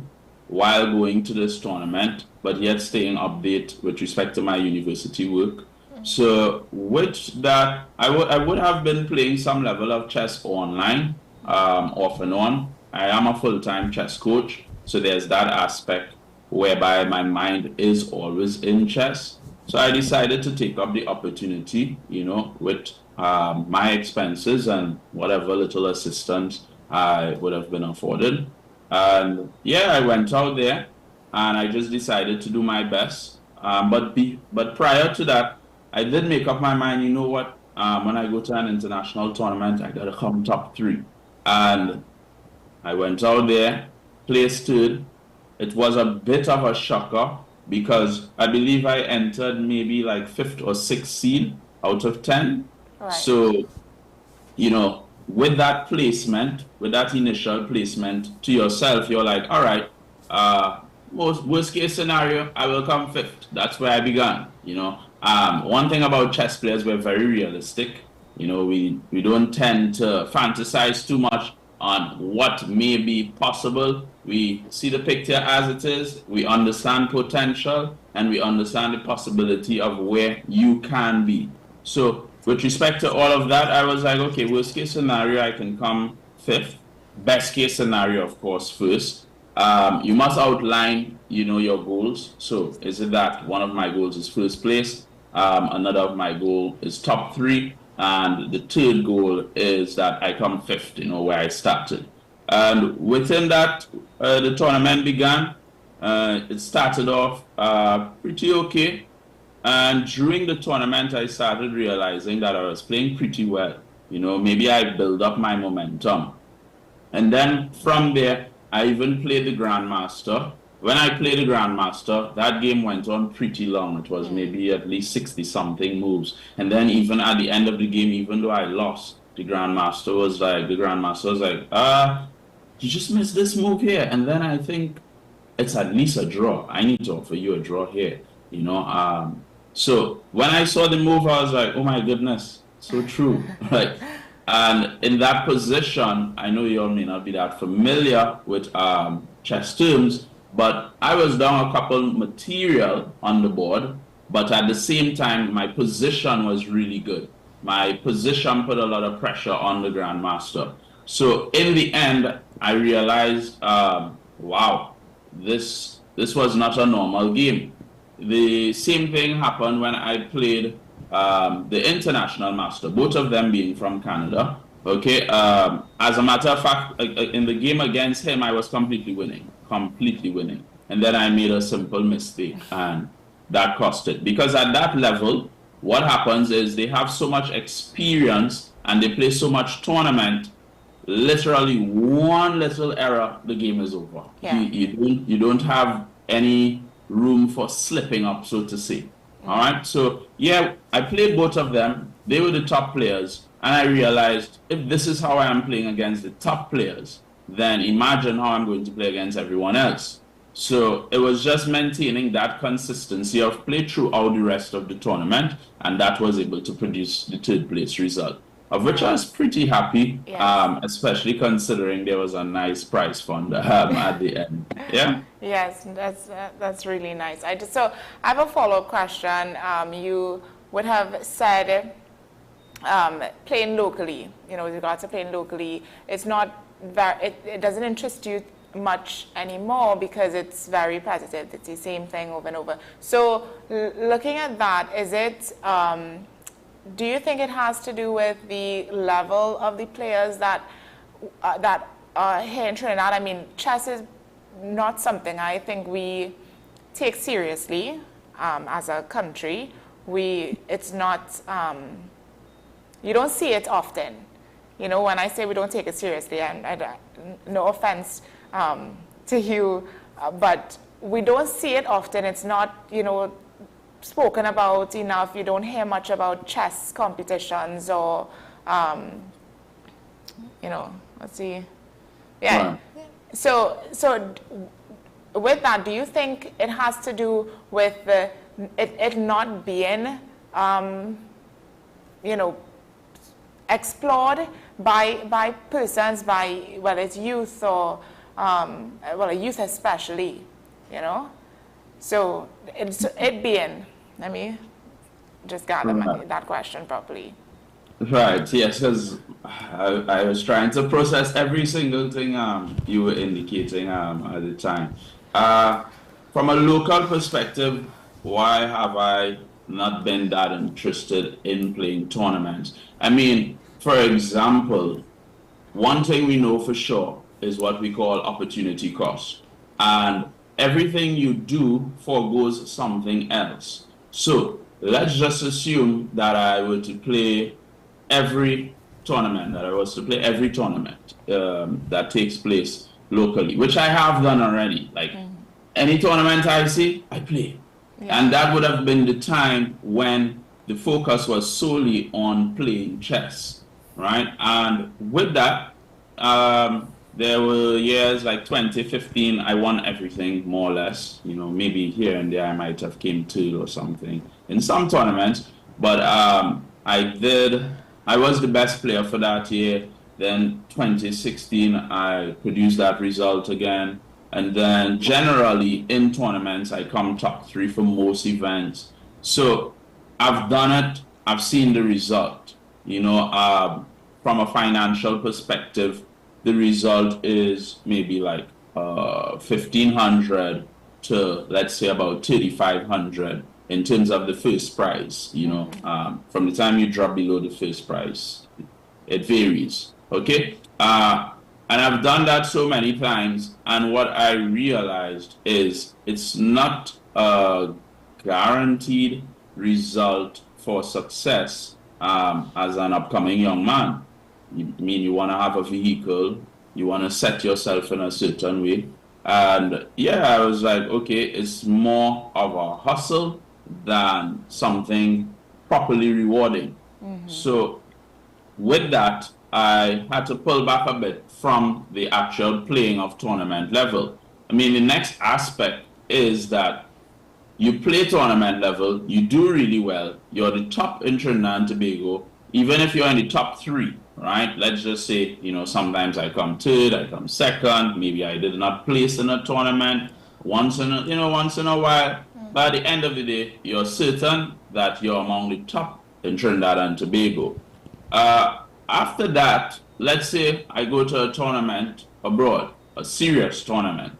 while going to this tournament, but yet staying update with respect to my university work. So with that, I would have been playing some level of chess online, off and on. I am a full-time chess coach, so there's that aspect whereby my mind is always in chess. So I decided to take up the opportunity, you know, with my expenses and whatever little assistance I would have been afforded. And yeah, I went out there and I just decided to do my best. But prior to that, I did make up my mind, you know what, when I go to an international tournament, I gotta come top 3. And I went out there, placed 3rd. It was a bit of a shocker because I believe I entered maybe like 5th or 6th seed out of 10. Right. So, you know, with that placement, with that initial placement to yourself, you're like, all right, worst case scenario, I will come 5th. That's where I began, you know. One thing about chess players, we're very realistic. You know, we don't tend to fantasize too much on what may be possible. We see the picture as it is, we understand potential, and we understand the possibility of where you can be. So with respect to all of that, I was like, okay, worst case scenario, I can come 5th. Best case scenario, of course, 1st. You must outline, you know, your goals. So is it that one of my goals is 1st place? Another of my goal is top 3. And the 3rd goal is that I come 5th, you know, where I started. And within that, the tournament began. It started off pretty okay. And during the tournament, I started realizing that I was playing pretty well. You know, maybe I built up my momentum. And then from there, I even played the Grandmaster. When I played the Grandmaster, that game went on pretty long. It was maybe at least 60-something moves. And then even at the end of the game, even though I lost, the Grandmaster was like, you just missed this move here. And then I think it's at least a draw. I need to offer you a draw here, you know. So when I saw the move, I was like, oh my goodness, so true. Right? And in that position, I know you all may not be that familiar with chess terms, but I was down a couple material on the board, but at the same time, my position was really good. My position put a lot of pressure on the Grandmaster. So in the end, I realized, wow, this was not a normal game. The same thing happened when I played the International Master, both of them being from Canada. Okay, as a matter of fact, in the game against him, I was completely winning. And then I made a simple mistake, and that cost it. Because at that level, what happens is they have so much experience and they play so much tournament. Literally, one little error, the game is over. Yeah. You don't have any room for slipping up, so to say. All right. So yeah, I played both of them. They were the top players, and I realized if this is how I am playing against the top players, then imagine how I'm going to play against everyone else. So it was just maintaining that consistency of play throughout the rest of the tournament, and that was able to produce the 3rd place result, of which I was pretty happy, yes. Especially considering there was a nice prize fund at the end. Yeah. Yes, that's really nice. So I have a follow-up question. You would have said playing locally, you know, with regards to playing locally, it's not it doesn't interest you much anymore because it's very repetitive. It's the same thing over and over. So looking at that, is it, do you think it has to do with the level of the players that here in Trinidad? I mean, chess is not something I think we take seriously as a country. It's not, you don't see it often. You know, when I say we don't take it seriously, and no offense to you, but we don't see it often. It's not, you know, spoken about enough. You don't hear much about chess competitions or, you know, let's see. Yeah. Right. So with that, do you think it has to do with it not being, you know, explored by persons, by, well, it's youth or, well, youth especially, you know. So it being, let me just gather that question properly. Right, yes, because I was trying to process every single thing you were indicating at the time. From a local perspective, why have I not been that interested in playing tournaments? I mean, for example, one thing we know for sure is what we call opportunity cost. And everything you do forgoes something else. So let's just assume that I were to play every tournament, that takes place locally, which I have done already. Like any tournament I see, I play. Yeah. And that would have been the time when the focus was solely on playing chess, right? And with that, there were years like 2015, I won everything more or less. You know, maybe here and there I might have came third or something in some tournaments, but I was the best player for that year. Then 2016, I produced that result again. And then generally in tournaments, I come top 3 for most events. So I've done it, I've seen the result. You know, from a financial perspective, the result is maybe like 1,500 to, let's say, about 3,500 in terms of the first prize. You know, from the time you drop below the first prize, it varies, okay? And I've done that so many times, and what I realized is it's not a guaranteed result for success as an upcoming young man. You want to have a vehicle, you want to set yourself in a certain way. And yeah, I was like, okay, it's more of a hustle than something properly rewarding. So with that, I had to pull back a bit from the actual playing of tournament level. I mean, the next aspect is that you play tournament level, you do really well, you're the top in Trinidad and Tobago, even if you're in the top 3, right? Let's just say, you know, sometimes I come third, I come second, maybe I did not place in a tournament once in a while. But at the end of the day, you're certain that you're among the top in Trinidad and Tobago. After that, let's say I go to a tournament abroad, a serious tournament,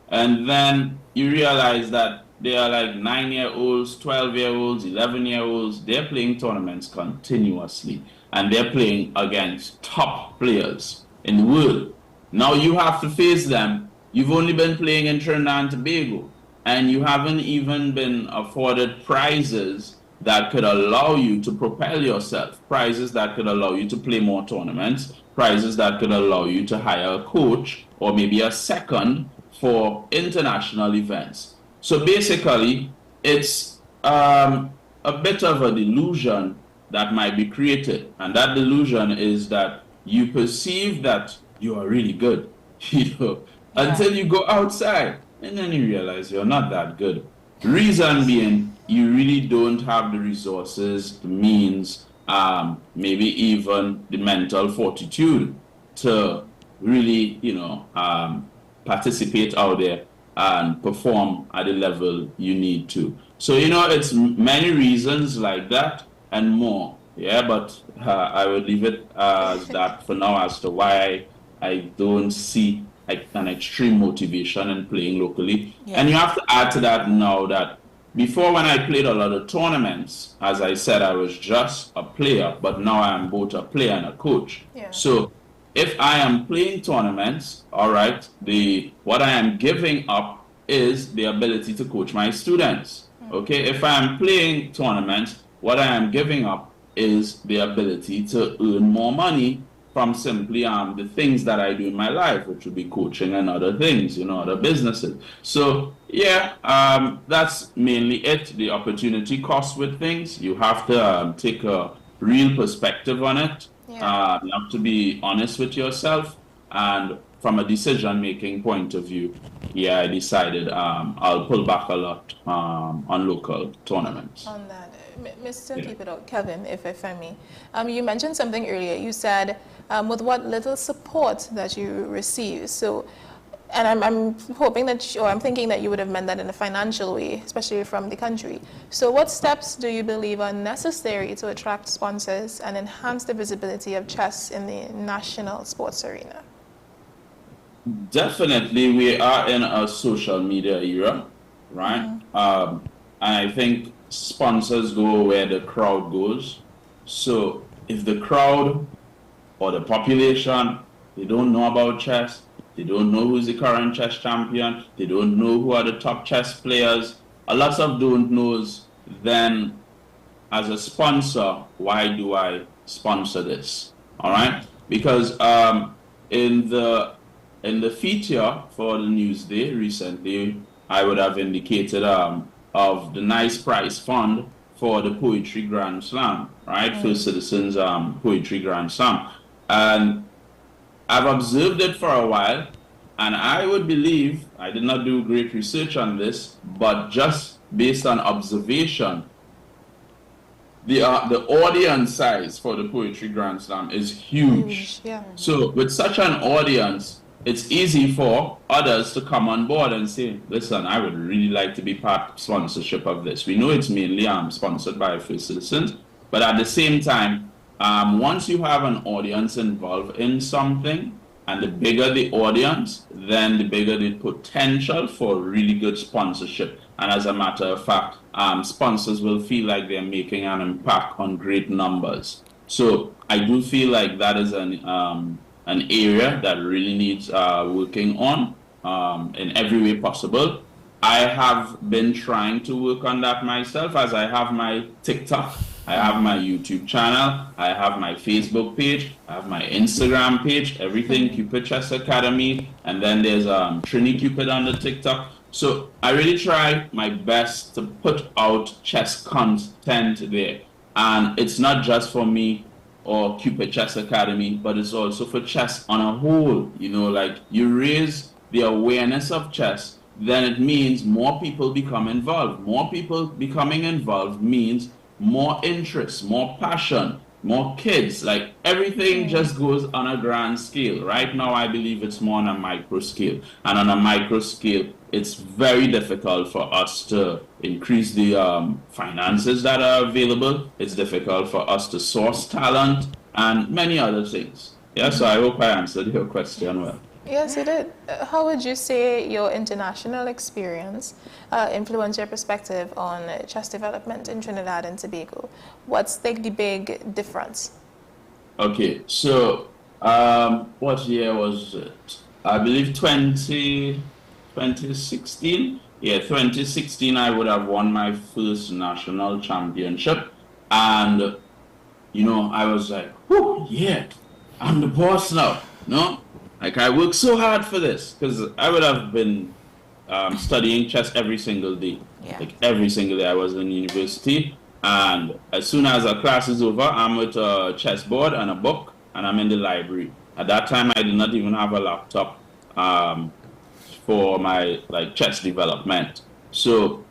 and then you realize that they are like 9-year-olds, 12-year-olds, 11-year-olds, they're playing tournaments continuously, and they're playing against top players in the world. Now you have to face them. You've only been playing in Trinidad and Tobago, and you haven't even been afforded prizes that could allow you to propel yourself, prizes that could allow you to play more tournaments, prizes that could allow you to hire a coach or maybe a second for international events. So basically, it's a bit of a delusion that might be created. And that delusion is that you perceive that you are really good, you know, until you go outside and then you realize you're not that good. Reason being, you really don't have the resources, the means, maybe even the mental fortitude to really, you know, participate out there and perform at the level you need to. So, you know, it's many reasons like that and more. Yeah, but I would leave it as that for now as to why I don't see an extreme motivation in playing locally. Yeah. And you have to add to that now that before, when I played a lot of tournaments, as I said, I was just a player, but now I am both a player and a coach. Yeah. So if I am playing tournaments, all right, what I am giving up is the ability to coach my students. Okay, if I am playing tournaments, what I am giving up is the ability to earn more money from simply the things that I do in my life, which would be coaching and other things, you know, other businesses. So yeah, that's mainly it. The opportunity cost with things. You have to take a real perspective on it. Yeah. You have to be honest with yourself and from a decision-making point of view, yeah, I decided I'll pull back a lot on local tournaments. On that, Mr. Keep it out, Kevin, if I may. You mentioned something earlier. You said with what little support that you receive. So, and I'm hoping that, or I'm thinking that you would have meant that in a financial way, especially from the country. So what steps do you believe are necessary to attract sponsors and enhance the visibility of chess in the national sports arena? Definitely, we are in a social media era, right? And I think sponsors go where the crowd goes. So if the crowd or the population, they don't know about chess, they don't know who's the current chess champion, they don't know who are the top chess players, a lot of don't knows, then as a sponsor, why do I sponsor this? All right? Because in the feature for the Newsday recently, I would have indicated of the nice prize fund for the Poetry Grand Slam, right? First Citizens Poetry Grand Slam. And I've observed it for a while, and I would believe, I did not do great research on this, but just based on observation, the audience size for the Poetry Grand Slam is huge. Yeah. So with such an audience, it's easy for others to come on board and say, listen, I would really like to be part of sponsorship of this. We know it's mainly sponsored by First Citizens, but at the same time, once you have an audience involved in something, and the bigger the audience, then the bigger the potential for really good sponsorship. And as a matter of fact, sponsors will feel like they're making an impact on great numbers. So I do feel like that is an area that really needs working on in every way possible. I have been trying to work on that myself, as I have my TikTok, I have my YouTube channel, I have my Facebook page, I have my Instagram page, everything Cupid Chess Academy, and then there's Trini Cupid on the TikTok. So I really try my best to put out chess content there. And it's not just for me or Cupid Chess Academy, but it's also for chess on a whole. You know, like you raise the awareness of chess, then it means more people become involved. More people becoming involved means more interest, more passion, more kids. Like everything just goes on a grand scale. Right now, I believe it's more on a micro scale. And on a micro scale, it's very difficult for us to increase the finances that are available. It's difficult for us to source talent and many other things. Yeah, so I hope I answered your question well. Yes, you did. How would you say your international experience influenced your perspective on chess development in Trinidad and Tobago? What's like the big difference? Okay, so what year was it? I believe 2016. Yeah, 2016 I would have won my first national championship. And, you know, I was like, whoo, yeah, I'm the boss now, no? Like, I worked so hard for this, because I would have been studying chess every single day. Yeah. Like, every single day I was in university. And as soon as a class is over, I'm with a chessboard and a book, and I'm in the library. At that time, I did not even have a laptop for my, like, chess development. So,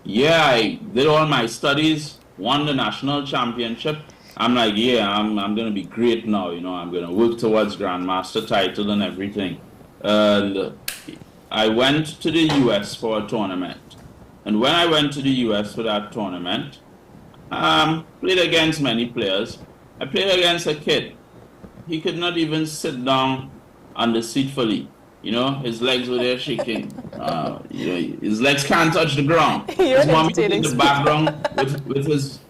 yeah, I did all my studies, won the national championship. I'm like, yeah, I'm going to be great now, you know, I'm going to work towards Grandmaster title and everything. And I went to the US for a tournament. And when I went to the US for that tournament, played against many players. I played against a kid. He could not even sit down on the seat fully. You know, his legs were there shaking. You know, his legs can't touch the ground. His mommy in the background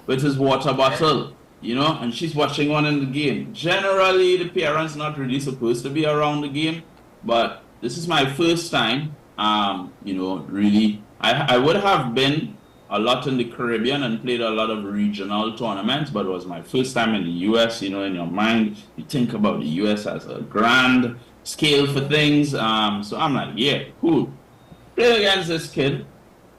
with his water bottle. You know, and she's watching one in the game. Generally, the parents not really supposed to be around the game, but this is my first time, you know, really. I would have been a lot in the Caribbean and played a lot of regional tournaments, but it was my first time in the US. You know, in your mind, you think about the US as a grand scale for things. So I'm like, yeah, cool. Played against this kid.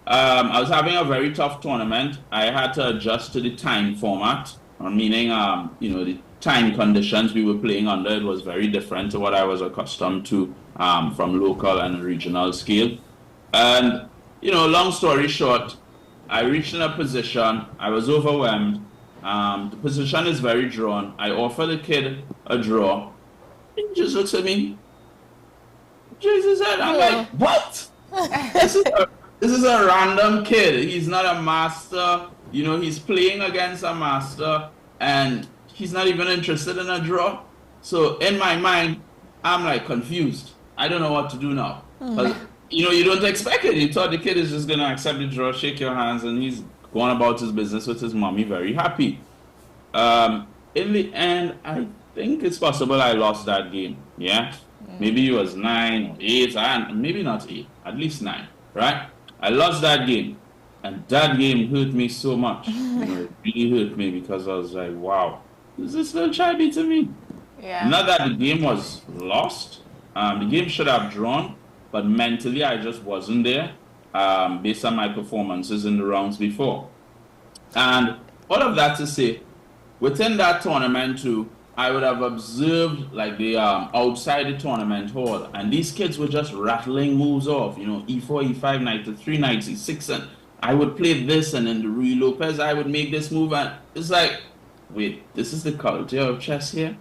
I was having a very tough tournament. I had to adjust to the time format. Meaning, you know, the time conditions we were playing under, it was very different to what I was accustomed to from local and regional scale. And, you know, long story short, I reached in a position, I was overwhelmed. The position is very drawn. I offer the kid a draw. He just looks at me. Jesus said, I'm like, what? This is a random kid. He's not a master. You know, he's playing against a master and he's not even interested in a draw. So in my mind, I'm like confused. I don't know what to do now. But, you know, you don't expect it. You thought the kid is just going to accept the draw, shake your hands, and he's going about his business with his mommy, very happy. In the end, I think it's possible I lost that game. Yeah? Maybe it was 9 or 8, and maybe not 8, at least 9, right? I lost that game. And that game hurt me so much. You know, it really hurt me because I was like, wow, is this little child beating me? Yeah. Not that the game was lost. The game should have drawn, but mentally I just wasn't there based on my performances in the rounds before. And all of that to say, within that tournament too, I would have observed like the outside the tournament hall, and these kids were just rattling moves off, you know, E4, E5, knight to 3, knight C6, and I would play this, and then the Rui Lopez, I would make this move, and it's like, wait, this is the culture of chess here?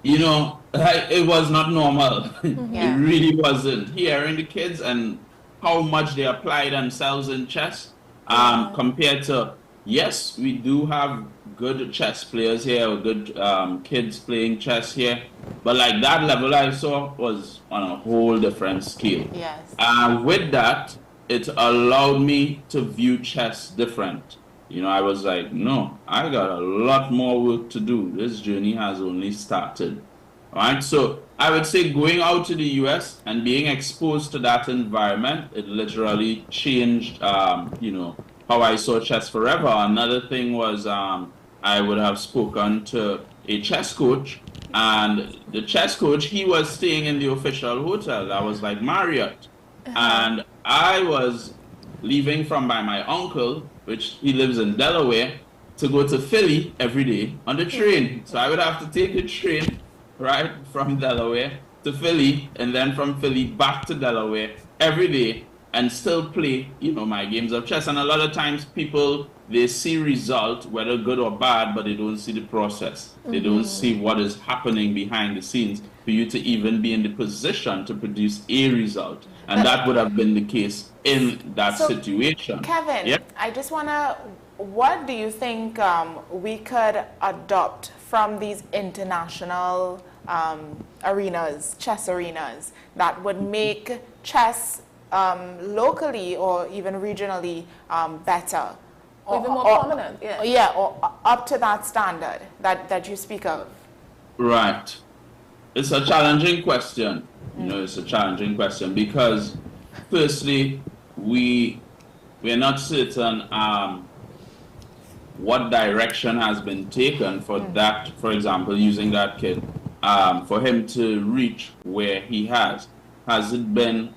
You know, it was not normal. Yeah. It really wasn't. Hearing the kids and how much they apply themselves in chess compared to, yes, we do have good chess players here, or good kids playing chess here, but like that level I saw was on a whole different scale. Yes. With that, it allowed me to view chess different. You know, I was like, no, I got a lot more work to do. This journey has only started. All right, so I would say going out to the US and being exposed to that environment, it literally changed, you know, how I saw chess forever. Another thing was I would have spoken to a chess coach, and the chess coach, he was staying in the official hotel that was like Marriott. And I was leaving from by my uncle, which he lives in Delaware, to go to Philly every day on the train. So I would have to take the train, right, from Delaware to Philly, and then from Philly back to Delaware every day, and still play, you know, my games of chess. And a lot of times people, they see result, whether good or bad, but they don't see the process. They don't see what is happening behind the scenes for you to even be in the position to produce a result. And that would have been the case in that situation. Kevin, Yep. I just want to, what do you think we could adopt from these international arenas, chess arenas, that would make chess locally or even regionally better? Even more prominent, yeah. Yeah, or up to that standard that you speak of. Right. It's a challenging question. You know, it's a challenging question because, firstly, we're not certain what direction has been taken for that, for example, using that kid, for him to reach where he has. Has it been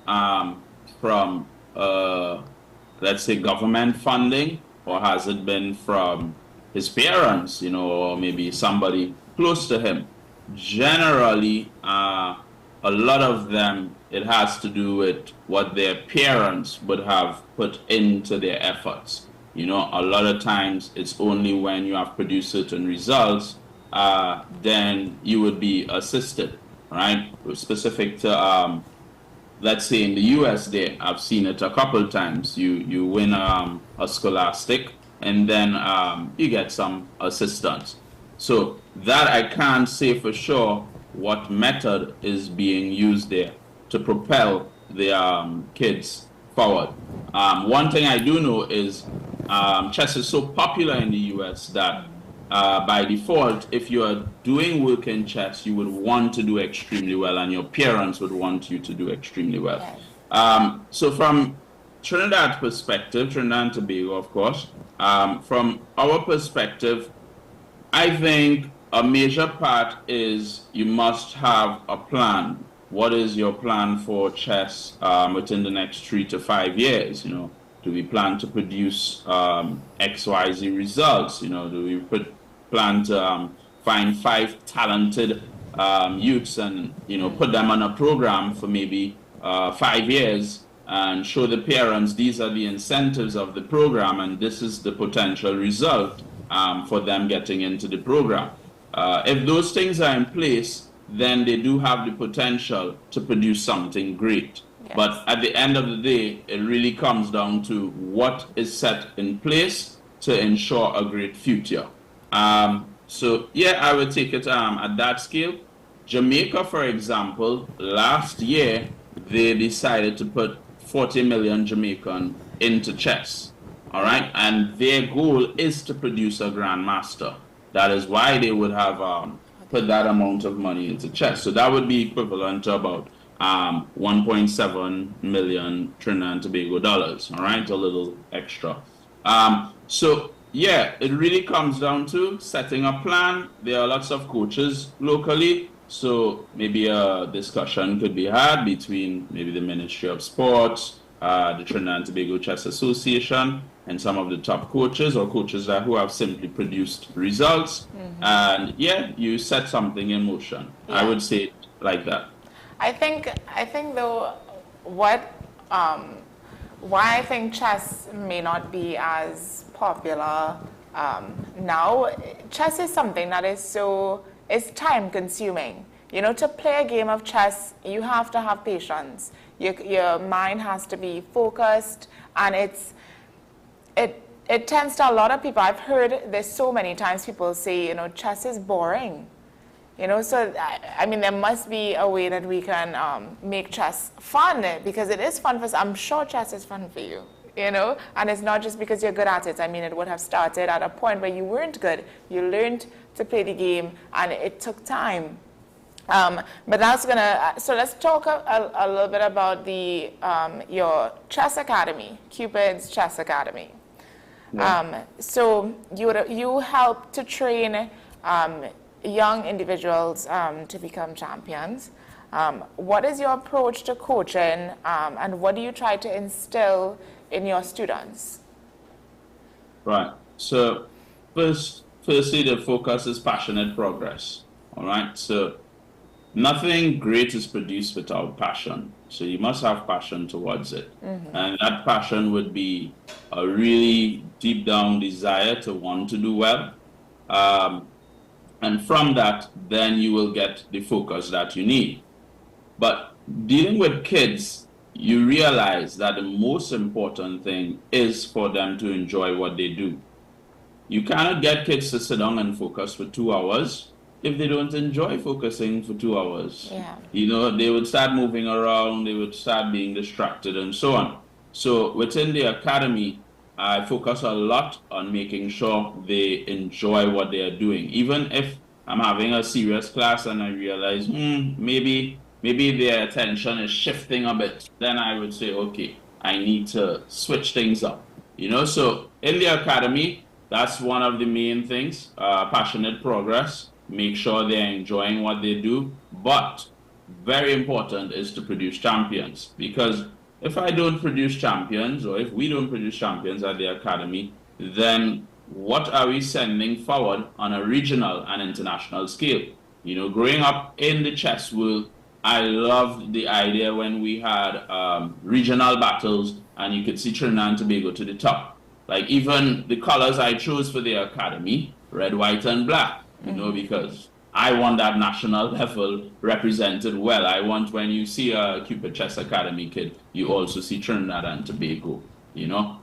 from, let's say, government funding, or has it been from his parents, you know, or maybe somebody close to him? Generally, a lot of them, it has to do with what their parents would have put into their efforts. You know, a lot of times it's only when you have produced certain results, then you would be assisted, right? Specific to, let's say in the US there, I've seen it a couple times. You win a scholastic, and then you get some assistance. So that I can't say for sure what method is being used there to propel the kids forward. One thing I do know is chess is so popular in the US that by default, if you are doing work in chess, you would want to do extremely well, and your parents would want you to do extremely well. So from Trinidad perspective, Trinidad and Tobago, of course, from our perspective, I think a major part is you must have a plan. What is your plan for chess within the next 3 to 5 years? You know, do we plan to produce XYZ results? You know, do we plan to find 5 talented youths and, put them on a program for maybe 5 years and show the parents these are the incentives of the program and this is the potential result for them getting into the program. If those things are in place, then they do have the potential to produce something great. Yes. But at the end of the day, it really comes down to what is set in place to ensure a great future. So yeah, I would take it at that scale. Jamaica, for example, last year, they decided to put 40 million Jamaican into chess, all right? And their goal is to produce a grandmaster. That is why they would have put that amount of money into chess. So that would be equivalent to about 1.7 million Trinidad and Tobago dollars, all right? A little extra. So yeah, it really comes down to setting a plan. There are lots of coaches locally, so maybe a discussion could be had between maybe the Ministry of Sports, the Trinidad and Tobago Chess Association, and some of the top coaches or coaches who have simply produced results. Mm-hmm. And yeah, you set something in motion. Yeah. I would say it like that. I think though, why I think chess may not be as popular now, chess is something that is time consuming. To play a game of chess, you have to have patience. Your mind has to be focused, and it tends to a lot of people. I've heard this so many times. People say, chess is boring. So I mean, there must be a way that we can make chess fun, because it is fun for us. I'm sure chess is fun for you. And it's not just because you're good at it. I mean, it would have started at a point where you weren't good. You learned to play the game, and it took time. But that's so let's talk a little bit about your chess academy, Cupid's Chess Academy. Yeah. So you help to train young individuals to become champions. What is your approach to coaching, and what do you try to instill in your students? Right. So firstly, the focus is passionate progress. All right. So nothing great is produced without passion. So you must have passion towards it. Mm-hmm. And that passion would be a really deep down desire to want to do well. And from that, then you will get the focus that you need. But dealing with kids, you realize that the most important thing is for them to enjoy what they do. You cannot get kids to sit down and focus for 2 hours if they don't enjoy focusing for 2 hours. Yeah. They would start moving around, they would start being distracted and so on. So within the academy, I focus a lot on making sure they enjoy what they are doing. Even if I'm having a serious class and I realize, maybe their attention is shifting a bit, then I would say, okay, I need to switch things up. So in the academy, that's one of the main things, passionate progress. Make sure they're enjoying what they do. But very important is to produce champions, because if I don't produce champions, or if we don't produce champions at the academy, then what are we sending forward on a regional and international scale? Growing up in the chess world, I loved the idea when we had regional battles and you could see Trinidad and Tobago to the top. Like even the colors I chose for the academy, red, white, and black, because I want that national level represented well. I want when you see a Cupid Chess Academy kid, you also see Trinidad and Tobago,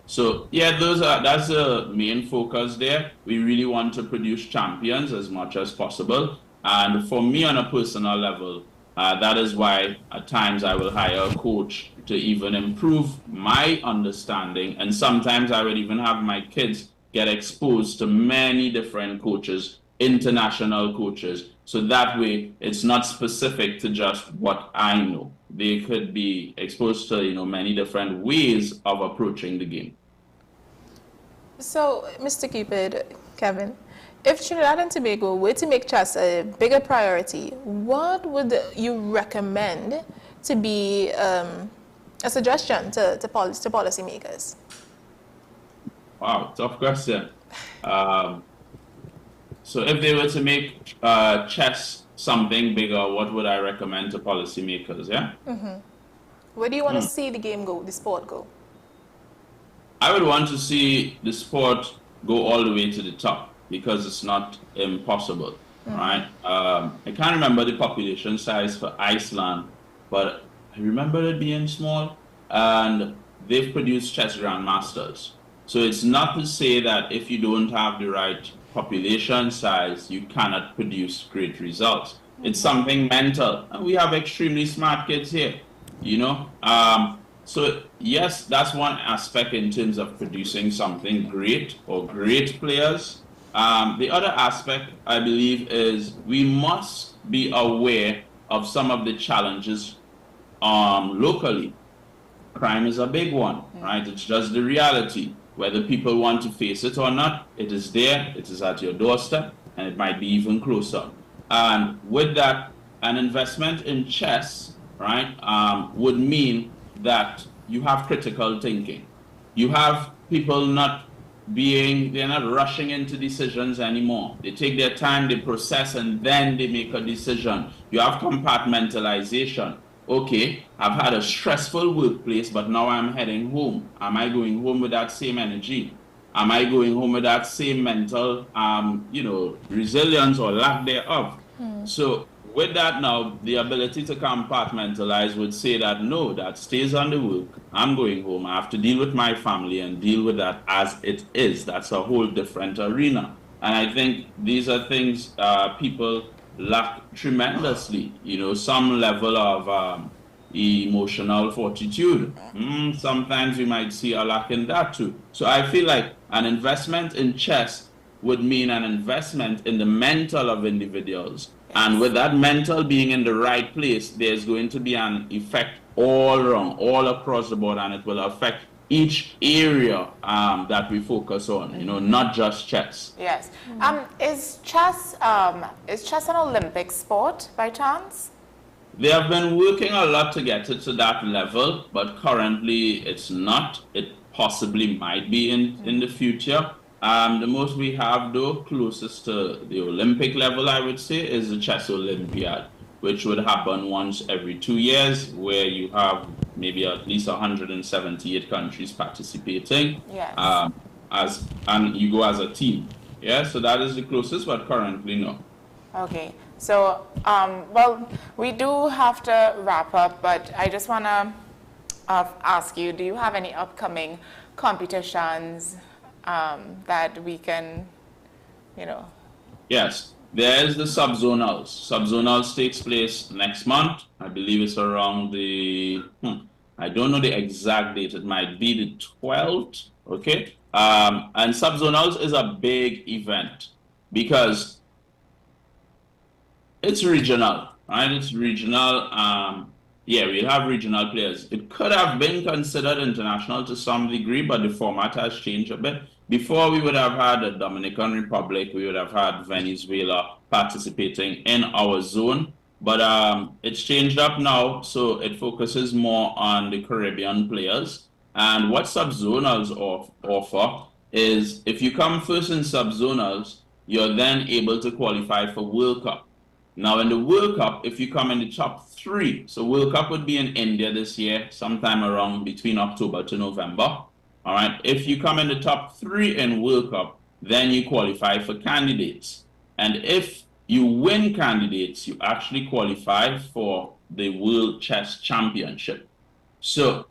So yeah, that's the main focus there. We really want to produce champions as much as possible. And for me on a personal level, that is why at times I will hire a coach to even improve my understanding. And sometimes I would even have my kids get exposed to many different coaches, international coaches. So that way it's not specific to just what I know. They could be exposed to, many different ways of approaching the game. So, Mr. Cupid, Kevin, if Trinidad and Tobago were to make chess a bigger priority, what would you recommend to be a suggestion to policymakers? Wow, tough question. So if they were to make chess something bigger, what would I recommend to policymakers? Yeah. Where do you want to see the game go, the sport go? I would want to see the sport go all the way to the top because it's not impossible, right? I can't remember the population size for Iceland, but I remember it being small, and they've produced chess grandmasters. So it's not to say that if you don't have the right population size, you cannot produce great results. It's something mental, and we have extremely smart kids here, you know? So yes, that's one aspect in terms of producing something great or great players. The other aspect, I believe, is we must be aware of some of the challenges locally. Crime is a big one, right? It's just the reality. Whether people want to face it or not, it is there, it is at your doorstep, and it might be even closer. And with that, an investment in chess, right, would mean that you have critical thinking. You have people they're not rushing into decisions anymore. They take their time, they process, and then they make a decision. You have compartmentalization. Okay, I've had a stressful workplace, but now I'm heading home. Am I going home with that same energy? Am I going home with that same mental, resilience or lack thereof? So with that now, the ability to compartmentalize would say that, no, that stays on the work. I'm going home. I have to deal with my family and deal with that as it is. That's a whole different arena. And I think these are things people lack tremendously, some level of emotional fortitude. Sometimes we might see a lack in that too. So I feel like an investment in chess would mean an investment in the mental of individuals. And with that mental being in the right place, there's going to be an effect all around, all across the board, and it will affect each area that we focus on, not just chess. Yes. Is chess an Olympic sport by chance? They have been working a lot to get it to that level, but currently it's not. It possibly might be in the future. The most we have, though, closest to the Olympic level, I would say, is the Chess Olympiad, which would happen once every 2 years, where you have maybe at least 178 countries participating. Yes. And you go as a team. Yeah, so that is the closest, but currently no. Okay. So, well, we do have to wrap up, but I just want to ask you, do you have any upcoming competitions that we can, Yes, there is the subzonals. Subzonals takes place next month. I believe it's around I don't know the exact date. It might be the 12th, okay? And subzonals is a big event because it's regional, right? It's regional. Yeah, we'll have regional players. It could have been considered international to some degree, but the format has changed a bit. Before, we would have had the Dominican Republic, we would have had Venezuela participating in our zone, but it's changed up now, so it focuses more on the Caribbean players. And what subzonals offer is, if you come first in subzonals, you're then able to qualify for World Cup. Now, in the World Cup, if you come in the top 3, so World Cup would be in India this year, sometime around between October to November. All right. If you come in the top 3 in World Cup, then you qualify for candidates. And if you win candidates, you actually qualify for the World Chess Championship. So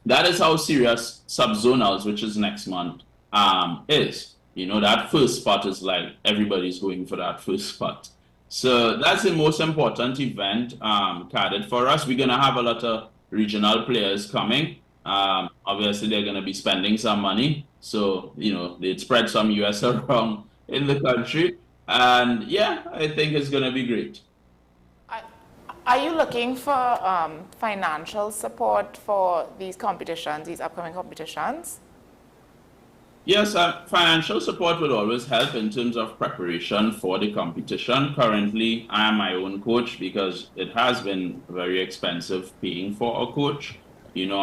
that is how serious subzonals, which is next month, is. That first spot is like everybody's going for that first spot. So that's the most important event carded for us. We're going to have a lot of regional players coming. Obviously, they're going to be spending some money. So, they'd spread some US around in the country. And yeah, I think it's going to be great. Are you looking for financial support for these competitions, these upcoming competitions? Yes, financial support will always help in terms of preparation for the competition. Currently, I am my own coach because it has been very expensive paying for a coach, and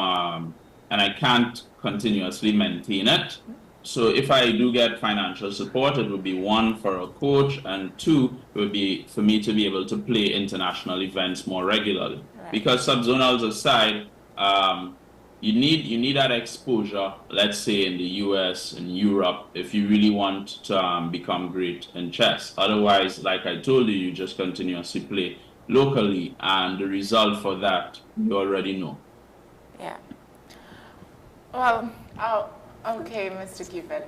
I can't continuously maintain it. So if I do get financial support, it would be one for a coach, and two, it would be for me to be able to play international events more regularly. Right. Because subzonals aside, you need that exposure, let's say in the US and Europe, if you really want to become great in chess. Otherwise, like I told you, you just continuously play locally, and the result for that, you already know. Yeah. Well, okay, Mr. Cupid.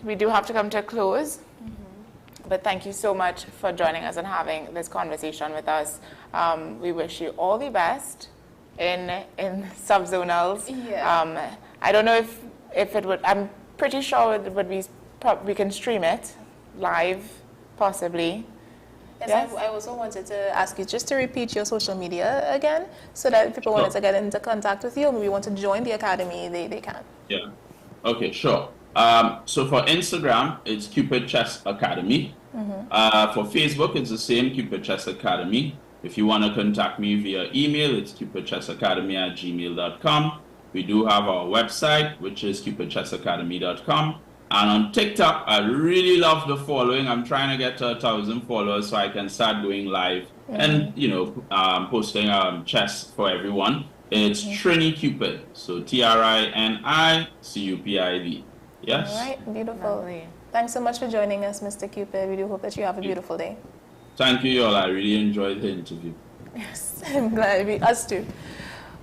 We do have to come to a close, but thank you so much for joining us and having this conversation with us. We wish you all the best in subzonals. Yeah. I don't know if it would, I'm pretty sure it would be, we can stream it live, possibly. Yes. I also wanted to ask you just to repeat your social media again, so that if people wanted to get into contact with you, maybe want to join the academy, they can. Yeah. Okay, sure. So for Instagram, it's Cupid Chess Academy. For Facebook, it's the same, Cupid Chess Academy. If you want to contact me via email, it's cupidchessacademy@gmail.com. We do have our website, which is cupidchessacademy.com. And on TikTok, I really love the following. I'm trying to get to 1,000 followers so I can start going live and, you know, posting chess for everyone. It's Trini Cupid. So TRINICUPID. Yes? All right, beautiful. Lovely. Thanks so much for joining us, Mr. Cupid. We do hope that you have a beautiful day. Thank you, y'all. I really enjoyed the interview. Yes, I'm glad. Us too.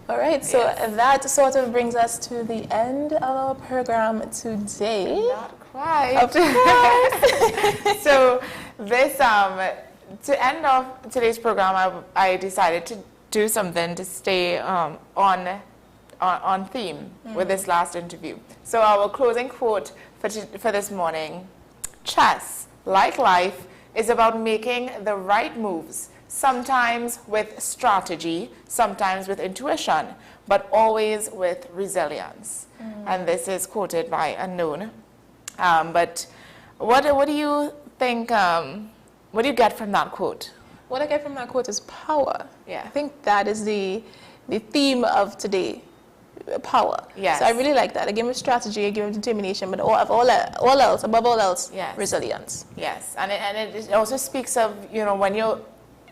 All right, so that sort of brings us to the end of our program today. Not quite. Of course. So this, to end off today's program, I decided to do something to stay on theme with this last interview. So our closing quote for this morning: chess, like life, is about making the right moves, sometimes with strategy, sometimes with intuition, but always with resilience. And this is quoted by Unknown. But what do you think, what do you get from that quote? What I get from that quote is power. Yeah. I think that is the theme of today, power. Yes. So I really like that. A game of strategy, a game of determination, but above all else, yes, resilience. Yes, and it also speaks of, you know, when you're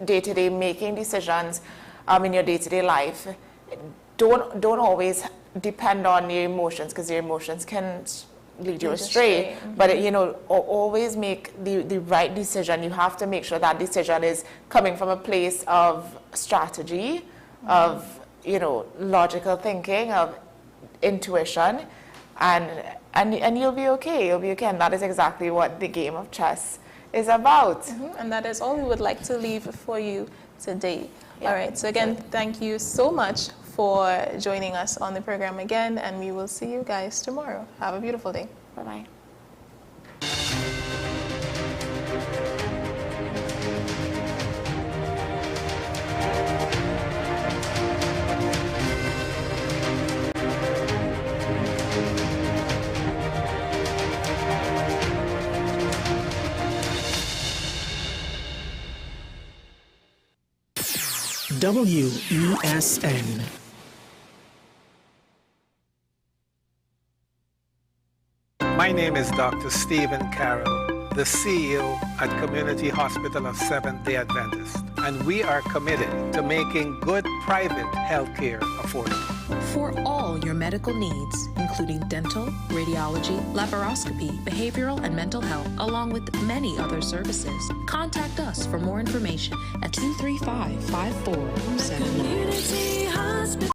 day-to-day making decisions in your day-to-day life, don't always depend on your emotions, because your emotions can lead you astray. But you know, always make the right decision. You have to make sure that decision is coming from a place of strategy, of, you know, logical thinking, of intuition, and you'll be okay. You'll be okay, and that is exactly what the game of chess is about. And that is all we would like to leave for you today. All right, so again, thank you so much for joining us on the program again, and we will see you guys tomorrow. Have a beautiful day. Bye-bye. WESN. My name is Dr. Stephen Carroll, the CEO at Community Hospital of Seventh-day Adventist, and we are committed to making good private health care affordable. For all your medical needs, including dental, radiology, laparoscopy, behavioral and mental health, along with many other services, contact us for more information at 235-5479.